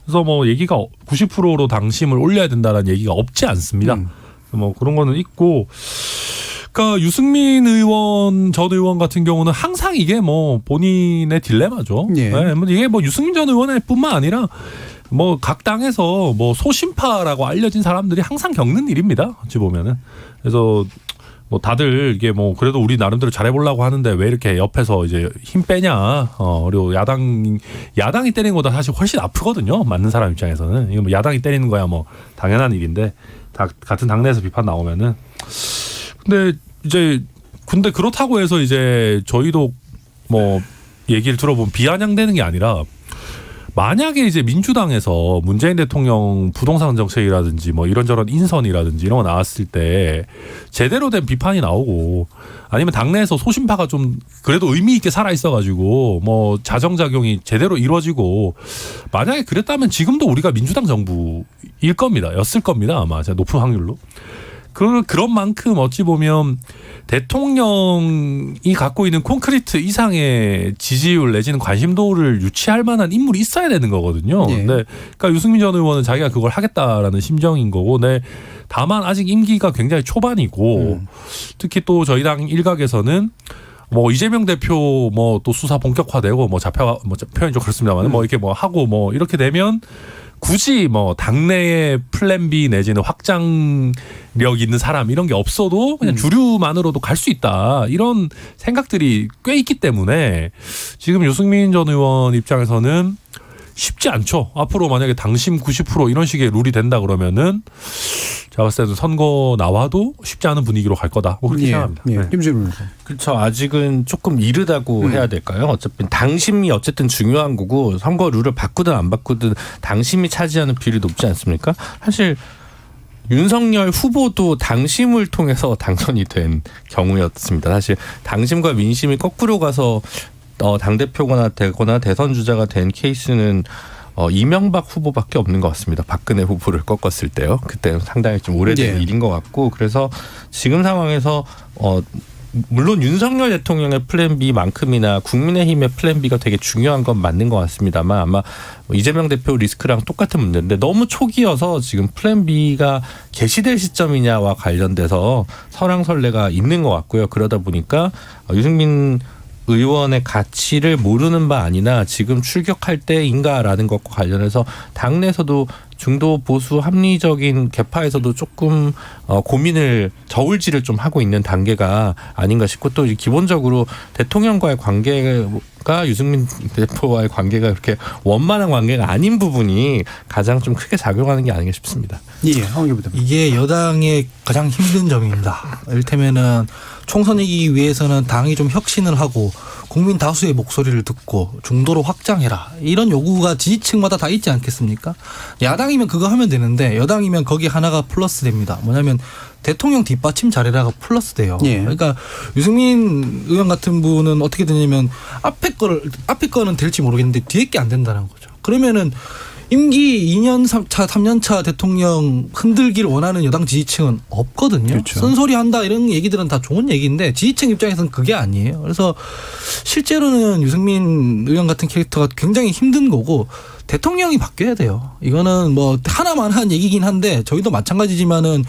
그래서 뭐 얘기가 90%로 당심을 올려야 된다는 얘기가 없지 않습니다. 뭐 그런 거는 있고. 그러니까 유승민 전 의원 같은 경우는 항상 이게 뭐 본인의 딜레마죠. 네, 뭐 이게 뭐 유승민 전 의원뿐만 아니라 뭐 각 당에서 뭐 소신파라고 알려진 사람들이 항상 겪는 일입니다. 어찌 보면은. 그래서 뭐 다들 이게 뭐 그래도 우리 나름대로 잘해보려고 하는데 왜 이렇게 옆에서 이제 힘 빼냐. 그리고 야당이 때리는 것보다 사실 훨씬 아프거든요. 맞는 사람 입장에서는. 이거 뭐 야당이 때리는 거야 뭐 당연한 일인데 같은 당내에서 비판 나오면은. 근데 그렇다고 해서 이제 저희도 뭐 얘기를 들어보면 비아냥되는 게 아니라 만약에 이제 민주당에서 문재인 대통령 부동산 정책이라든지 뭐 이런저런 인선이라든지 이런 거 나왔을 때 제대로 된 비판이 나오고 아니면 당내에서 소신파가 좀 그래도 의미 있게 살아 있어가지고 뭐 자정작용이 제대로 이루어지고 만약에 그랬다면 지금도 우리가 민주당 정부일 겁니다. 였을 겁니다. 아마 제가 높은 확률로. 그런 만큼 어찌 보면 대통령이 갖고 있는 콘크리트 이상의 지지율 내지는 관심도를 유치할 만한 인물이 있어야 되는 거거든요. 예. 네. 그러니까 유승민 전 의원은 자기가 그걸 하겠다라는 심정인 거고, 네. 다만 아직 임기가 굉장히 초반이고 특히 또 저희 당 일각에서는 뭐 이재명 대표 뭐 또 수사 본격화되고 뭐 잡혀 뭐 표현이 좀 그렇습니다만 뭐 이렇게 뭐 하고 뭐 이렇게 되면 굳이 뭐 당내에 플랜 B 내지는 확장력 있는 사람 이런 게 없어도 그냥 주류만으로도 갈 수 있다 이런 생각들이 꽤 있기 때문에 지금 유승민 전 의원 입장에서는 쉽지 않죠. 앞으로 만약에 당심 90% 이런 식의 룰이 된다 그러면은 제가 봤을 때도 선거 나와도 쉽지 않은 분위기로 갈 거다. 뭐 그렇게 생각합니다. 예. 네. 김재룡 그렇죠. 아직은 조금 이르다고 해야 될까요? 어차피 당심이 어쨌든 중요한 거고 선거 룰을 바꾸든 안 바꾸든 당심이 차지하는 비율이 높지 않습니까? 사실 윤석열 후보도 당심을 통해서 당선이 된 경우였습니다. 사실 당심과 민심이 거꾸로 가서 당대표거나 되거나 대선 주자가 된 케이스는 이명박 후보밖에 없는 것 같습니다. 박근혜 후보를 꺾었을 때요. 그때 상당히 좀 오래된 일인 것 같고 그래서 지금 상황에서 물론 윤석열 대통령의 플랜 B만큼이나 국민의힘의 플랜 B가 되게 중요한 건 맞는 것 같습니다만 아마 이재명 대표 리스크랑 똑같은 문제인데 너무 초기여서 지금 플랜 B가 개시될 시점이냐와 관련돼서 설왕설래가 있는 것 같고요. 그러다 보니까 유승민 의원의 가치를 모르는 바 아니나 지금 출격할 때인가라는 것과 관련해서 당내에서도 중도 보수 합리적인 개파에서도 조금 고민을 저울질을 좀 하고 있는 단계가 아닌가 싶고 또 기본적으로 대통령과의 관계가 유승민 대표와의 관계가 그렇게 원만한 관계가 아닌 부분이 가장 좀 크게 작용하는 게 아닌가 싶습니다. 예, 이게 여당의 가장 힘든 점입니다. 이를테면은 총선 이기기 위해서는 당이 좀 혁신을 하고 국민 다수의 목소리를 듣고 중도로 확장해라. 이런 요구가 지지층마다 다 있지 않겠습니까? 야당이면 그거 하면 되는데 여당이면 거기 하나가 플러스 됩니다. 뭐냐면 대통령 뒷받침 잘해라가 플러스 돼요. 예. 그러니까 유승민 의원 같은 분은 어떻게 되냐면 앞에 거는 될지 모르겠는데 뒤에 게 안 된다는 거죠. 그러면은 임기 2년 차, 3년 차 대통령 흔들기를 원하는 여당 지지층은 없거든요. 그렇죠. 쓴소리 한다 이런 얘기들은 다 좋은 얘기인데 지지층 입장에서는 그게 아니에요. 그래서 실제로는 유승민 의원 같은 캐릭터가 굉장히 힘든 거고 대통령이 바뀌어야 돼요. 이거는 뭐 하나만 한 얘기긴 한데 저희도 마찬가지지만은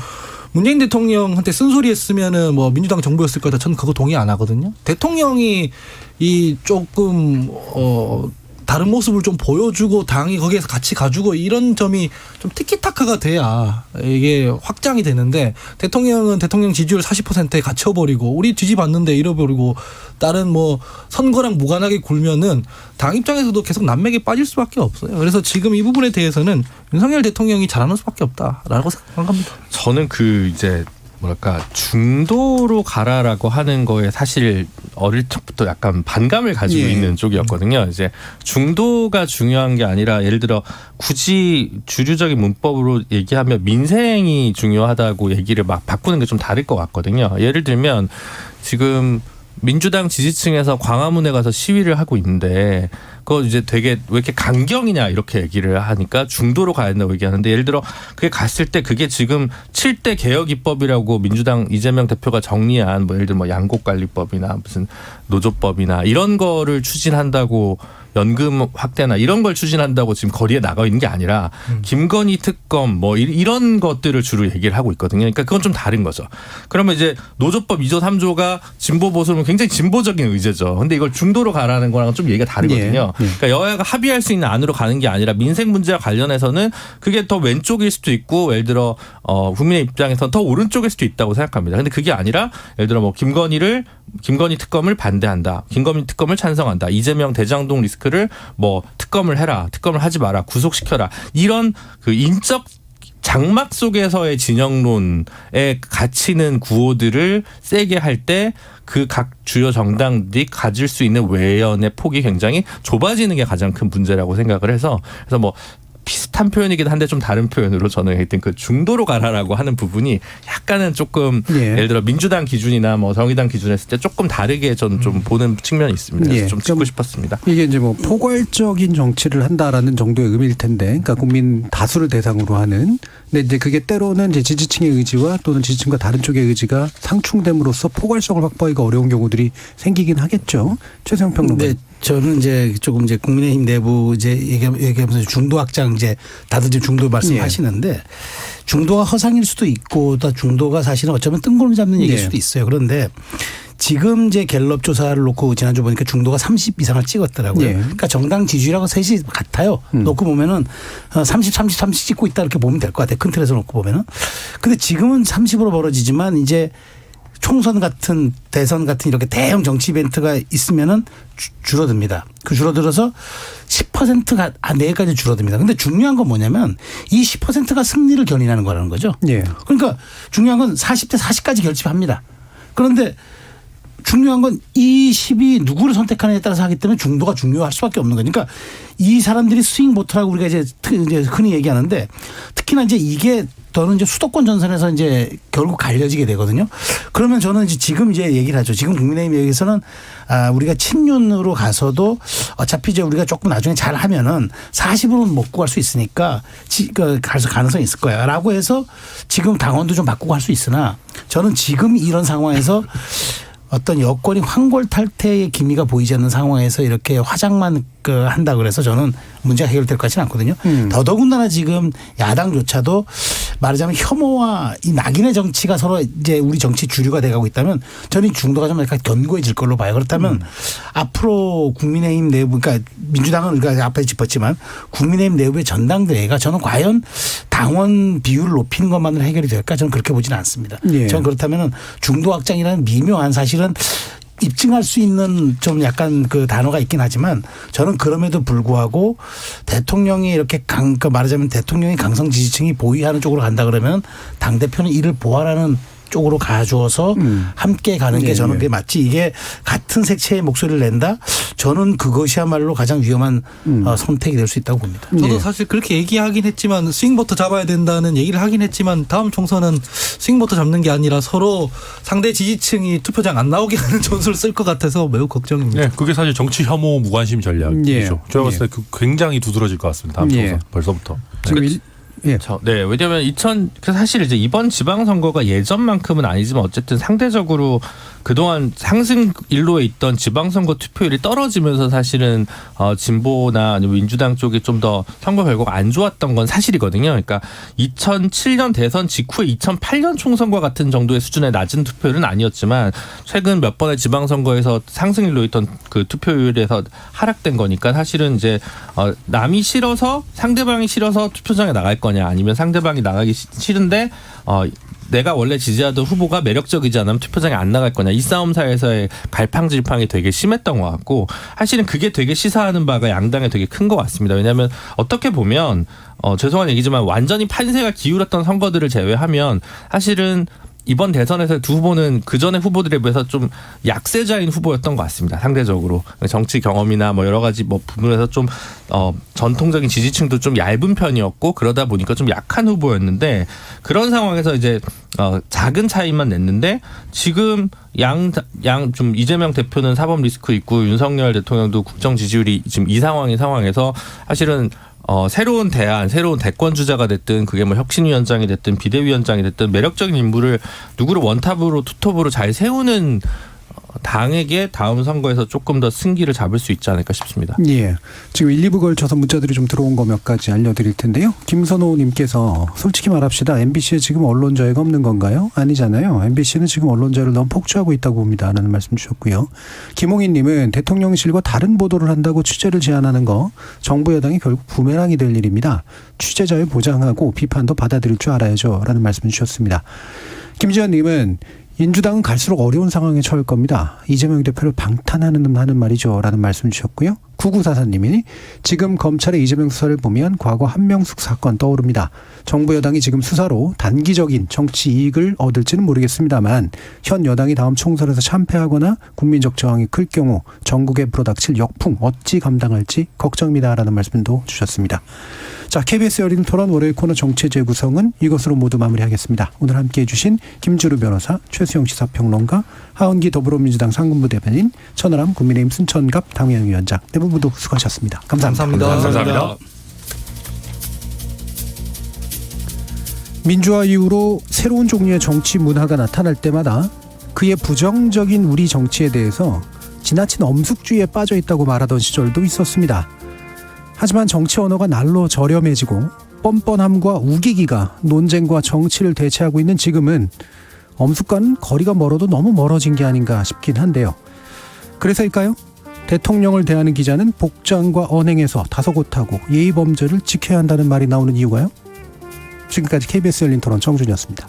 문재인 대통령한테 쓴소리 했으면은 뭐 민주당 정부였을 거다. 저는 그거 동의 안 하거든요. 대통령이 이 조금 다른 모습을 좀 보여주고 당이 거기에서 같이 가주고 이런 점이 좀 티키타카가 돼야 이게 확장이 되는데 대통령은 대통령 지지율 40%에 갇혀버리고 우리 뒤집었는데 잃어버리고 다른 뭐 선거랑 무관하게 굴면은 당 입장에서도 계속 난맥에 빠질 수밖에 없어요. 그래서 지금 이 부분에 대해서는 윤석열 대통령이 잘하는 수밖에 없다라고 생각합니다. 저는 이제 뭐랄까 중도로 가라라고 하는 거에 사실 어릴 적부터 약간 반감을 가지고 있는 쪽이었거든요. 이제 중도가 중요한 게 아니라 예를 들어 굳이 주류적인 문법으로 얘기하면 민생이 중요하다고 얘기를 막 바꾸는 게 좀 다를 것 같거든요. 예를 들면 지금 민주당 지지층에서 광화문에 가서 시위를 하고 있는데 그거 이제 되게 왜 이렇게 강경이냐 이렇게 얘기를 하니까 중도로 가야 된다고 얘기하는데 예를 들어 그게 갔을 때 그게 지금 7대 개혁 입법이라고 민주당 이재명 대표가 정리한 뭐 예를 들어 뭐 양곡관리법이나 무슨 노조법이나 이런 거를 추진한다고 연금 확대나 이런 걸 추진한다고 지금 거리에 나가 있는 게 아니라 김건희 특검 뭐 이런 것들을 주로 얘기를 하고 있거든요. 그러니까 그건 좀 다른 거죠. 그러면 이제 노조법 2조 3조가 진보 보수는 굉장히 진보적인 의제죠. 근데 이걸 중도로 가라는 거랑 좀 얘기가 다르거든요. 그러니까 여야가 합의할 수 있는 안으로 가는 게 아니라 민생 문제와 관련해서는 그게 더 왼쪽일 수도 있고 예를 들어 국민의 입장에서는 더 오른쪽일 수도 있다고 생각합니다. 근데 그게 아니라 예를 들어 뭐 김건희 특검을 반대한다. 김건희 특검을 찬성한다. 이재명 대장동 리스크를 뭐 특검을 해라. 특검을 하지 마라. 구속시켜라. 이런 그 인적 장막 속에서의 진영론에 갇히는 구호들을 세게 할 때 그 각 주요 정당들이 가질 수 있는 외연의 폭이 굉장히 좁아지는 게 가장 큰 문제라고 생각을 해서 그래서 뭐 비슷한 표현이긴 한데 좀 다른 표현으로 저는 하여튼 그 중도로 가라라고 하는 부분이 약간은 조금 예를 들어 민주당 기준이나 뭐 정의당 기준 했을 때 조금 다르게 저는 좀 보는 측면이 있습니다. 그래서 좀 짚고 싶었습니다. 이게 이제 뭐 포괄적인 정치를 한다라는 정도의 의미일 텐데, 그러니까 국민 다수를 대상으로 하는. 근데 이제 그게 때로는 이제 지지층의 의지와 또는 지지층과 다른 쪽의 의지가 상충됨으로써 포괄성을 확보하기가 어려운 경우들이 생기긴 하겠죠. 최세영 평론가. 네, 저는 이제 조금 이제 국민의힘 내부 이제 얘기하면서 중도 확장 이제 다들 이제 중도 말씀하시는데 중도가 허상일 수도 있고 또 중도가 사실은 어쩌면 뜬구름 잡는 얘기일 수도 있어요. 그런데 지금 이제 갤럽 조사를 놓고 지난주 보니까 중도가 30 이상을 찍었더라고요. 그러니까 정당 지지율하고 셋이 같아요. 놓고 보면은 30 찍고 있다 이렇게 보면 될 것 같아요. 큰 틀에서 놓고 보면은. 근데 지금은 30으로 벌어지지만 이제 총선 같은 대선 같은 이렇게 대형 정치 이벤트가 있으면은 줄어듭니다. 그 줄어들어서 10%가 내일까지 줄어듭니다. 근데 중요한 건 뭐냐면 이 10%가 승리를 견인하는 거라는 거죠. 그러니까 중요한 건 40대 40까지 결집합니다. 그런데 중요한 건 이 10이 누구를 선택하느냐에 따라서 하기 때문에 중도가 중요할 수밖에 없는 거니까 이 사람들이 스윙 보터라고 우리가 이제 흔히 얘기하는데 특히나 이제 이게 더는 이제 수도권 전선에서 이제 결국 갈려지게 되거든요. 그러면 저는 이제 지금 이제 얘기를 하죠. 지금 국민의힘 얘기에서는 우리가 친윤으로 가서도 어차피 이제 우리가 조금 나중에 잘 하면은 40으로는 못 구할 수 있으니까 갈 가능성이 있을 거야. 라고 해서 지금 당원도 좀 바꾸고 할 수 있으나 저는 지금 이런 상황에서 어떤 여권이 황골탈퇴의 기미가 보이지 않는 상황에서 이렇게 화장만 한다 그래서 저는 문제가 해결될 것 같지는 않거든요. 더더군다나 지금 야당조차도 말하자면 혐오와 이 낙인의 정치가 서로 이제 우리 정치 주류가 돼가고 있다면 저는 중도가 좀 약간 견고해질 걸로 봐요. 그렇다면 앞으로 국민의힘 내부, 그러니까 민주당은 우리가 앞에 짚었지만 국민의힘 내부의 전당대회가 저는 과연 당원 비율을 높이는 것만으로 해결이 될까 저는 그렇게 보지는 않습니다. 저는 그렇다면 중도 확장이라는 미묘한 사실은 입증할 수 있는 좀 약간 그 단어가 있긴 하지만 저는 그럼에도 불구하고 대통령이 이렇게 말하자면 대통령의 강성 지지층이 보위하는 쪽으로 간다 그러면 당대표는 이를 보완하는 쪽으로 가주어서 함께 가는 게 저는 그게 맞지 이게 같은 색채의 목소리를 낸다? 저는 그것이야말로 가장 위험한 선택이 될 수 있다고 봅니다. 저도 사실 그렇게 얘기하긴 했지만 스윙부터 잡아야 된다는 얘기를 하긴 했지만 다음 총선은 스윙부터 잡는 게 아니라 서로 상대 지지층이 투표장 안 나오게 하는 전술을 쓸 것 같아서 매우 걱정입니다. 네, 그게 사실 정치 혐오 무관심 전략이죠. 제가 봤을 때 굉장히 두드러질 것 같습니다. 다음 총선 벌써부터. 네, 왜냐하면 사실 이제 이번 지방선거가 예전만큼은 아니지만 어쨌든 상대적으로 그동안 상승 일로에 있던 지방선거 투표율이 떨어지면서 사실은 진보나 아니면 민주당 쪽이 좀 더 선거 결과가 안 좋았던 건 사실이거든요. 그러니까 2007년 대선 직후에 2008년 총선과 같은 정도의 수준의 낮은 투표율은 아니었지만 최근 몇 번의 지방선거에서 상승 일로에 있던 그 투표율에서 하락된 거니까 사실은 이제 남이 싫어서 상대방이 싫어서 투표장에 나갈 거냐 아니면 상대방이 나가기 싫은데 내가 원래 지지하던 후보가 매력적이지 않으면 투표장에 안 나갈 거냐 이 싸움사에서의 갈팡질팡이 되게 심했던 것 같고 사실은 그게 되게 시사하는 바가 양당에 되게 큰 것 같습니다. 왜냐하면 어떻게 보면 죄송한 얘기지만 완전히 판세가 기울었던 선거들을 제외하면 사실은 이번 대선에서 두 후보는 그전의 후보들에 비해서 좀 약세자인 후보였던 것 같습니다. 상대적으로 정치 경험이나 뭐 여러 가지 뭐 부분에서 좀 전통적인 지지층도 좀 얇은 편이었고 그러다 보니까 좀 약한 후보였는데 그런 상황에서 이제 작은 차이만 냈는데 지금 좀 이재명 대표는 사법 리스크 있고 윤석열 대통령도 국정 지지율이 지금 이 상황에서 사실은 새로운 새로운 대권 주자가 됐든 그게 뭐 혁신위원장이 됐든 비대위원장이 됐든 매력적인 인물을 누구를 원탑으로 투톱으로 잘 세우는 당에게 다음 선거에서 조금 더 승기를 잡을 수 있지 않을까 싶습니다. 예. 지금 1, 2부 걸쳐서 문자들이 좀 들어온 거 몇 가지 알려드릴 텐데요. 김선호 님께서 솔직히 말합시다. MBC에 지금 언론 자유가 없는 건가요? 아니잖아요. MBC는 지금 언론 자유를 너무 폭주하고 있다고 봅니다. 라는 말씀 주셨고요. 김홍인 님은 대통령실과 다른 보도를 한다고 취재를 제안하는 거 정부 여당이 결국 부메랑이 될 일입니다. 취재 자유 보장하고 비판도 받아들일 줄 알아야죠. 라는 말씀 주셨습니다. 김지현 님은 민주당은 갈수록 어려운 상황에 처할 겁니다. 이재명 대표를 방탄하는 말이죠. 라는 말씀 주셨고요. 9944님이 지금 검찰의 이재명 수사를 보면 과거 한명숙 사건 떠오릅니다. 정부 여당이 지금 수사로 단기적인 정치 이익을 얻을지는 모르겠습니다만 현 여당이 다음 총선에서 참패하거나 국민적 저항이 클 경우 전국에 불어닥칠 역풍 어찌 감당할지 걱정입니다라는 말씀도 주셨습니다. 자, KBS 열린 토론 월요일 코너 정치의 재구성은 이것으로 모두 마무리하겠습니다. 오늘 함께해 주신 김주루 변호사, 최수영 시사평론가, 하은기 더불어민주당 상근부 대변인, 천하람 국민의힘 순천갑 당협위원장 네 분 모두 수고하셨습니다. 감사합니다. 감사합니다. 민주화 이후로 새로운 종류의 정치 문화가 나타날 때마다 그의 부정적인 우리 정치에 대해서 지나친 엄숙주의에 빠져 있다고 말하던 시절도 있었습니다. 하지만 정치 언어가 날로 저렴해지고 뻔뻔함과 우기기가 논쟁과 정치를 대체하고 있는 지금은 엄숙과는 거리가 멀어도 너무 멀어진 게 아닌가 싶긴 한데요. 그래서일까요? 대통령을 대하는 기자는 복장과 언행에서 다소곳하고 예의범절을 지켜야 한다는 말이 나오는 이유가요? 지금까지 KBS 열린 토론 정준이었습니다.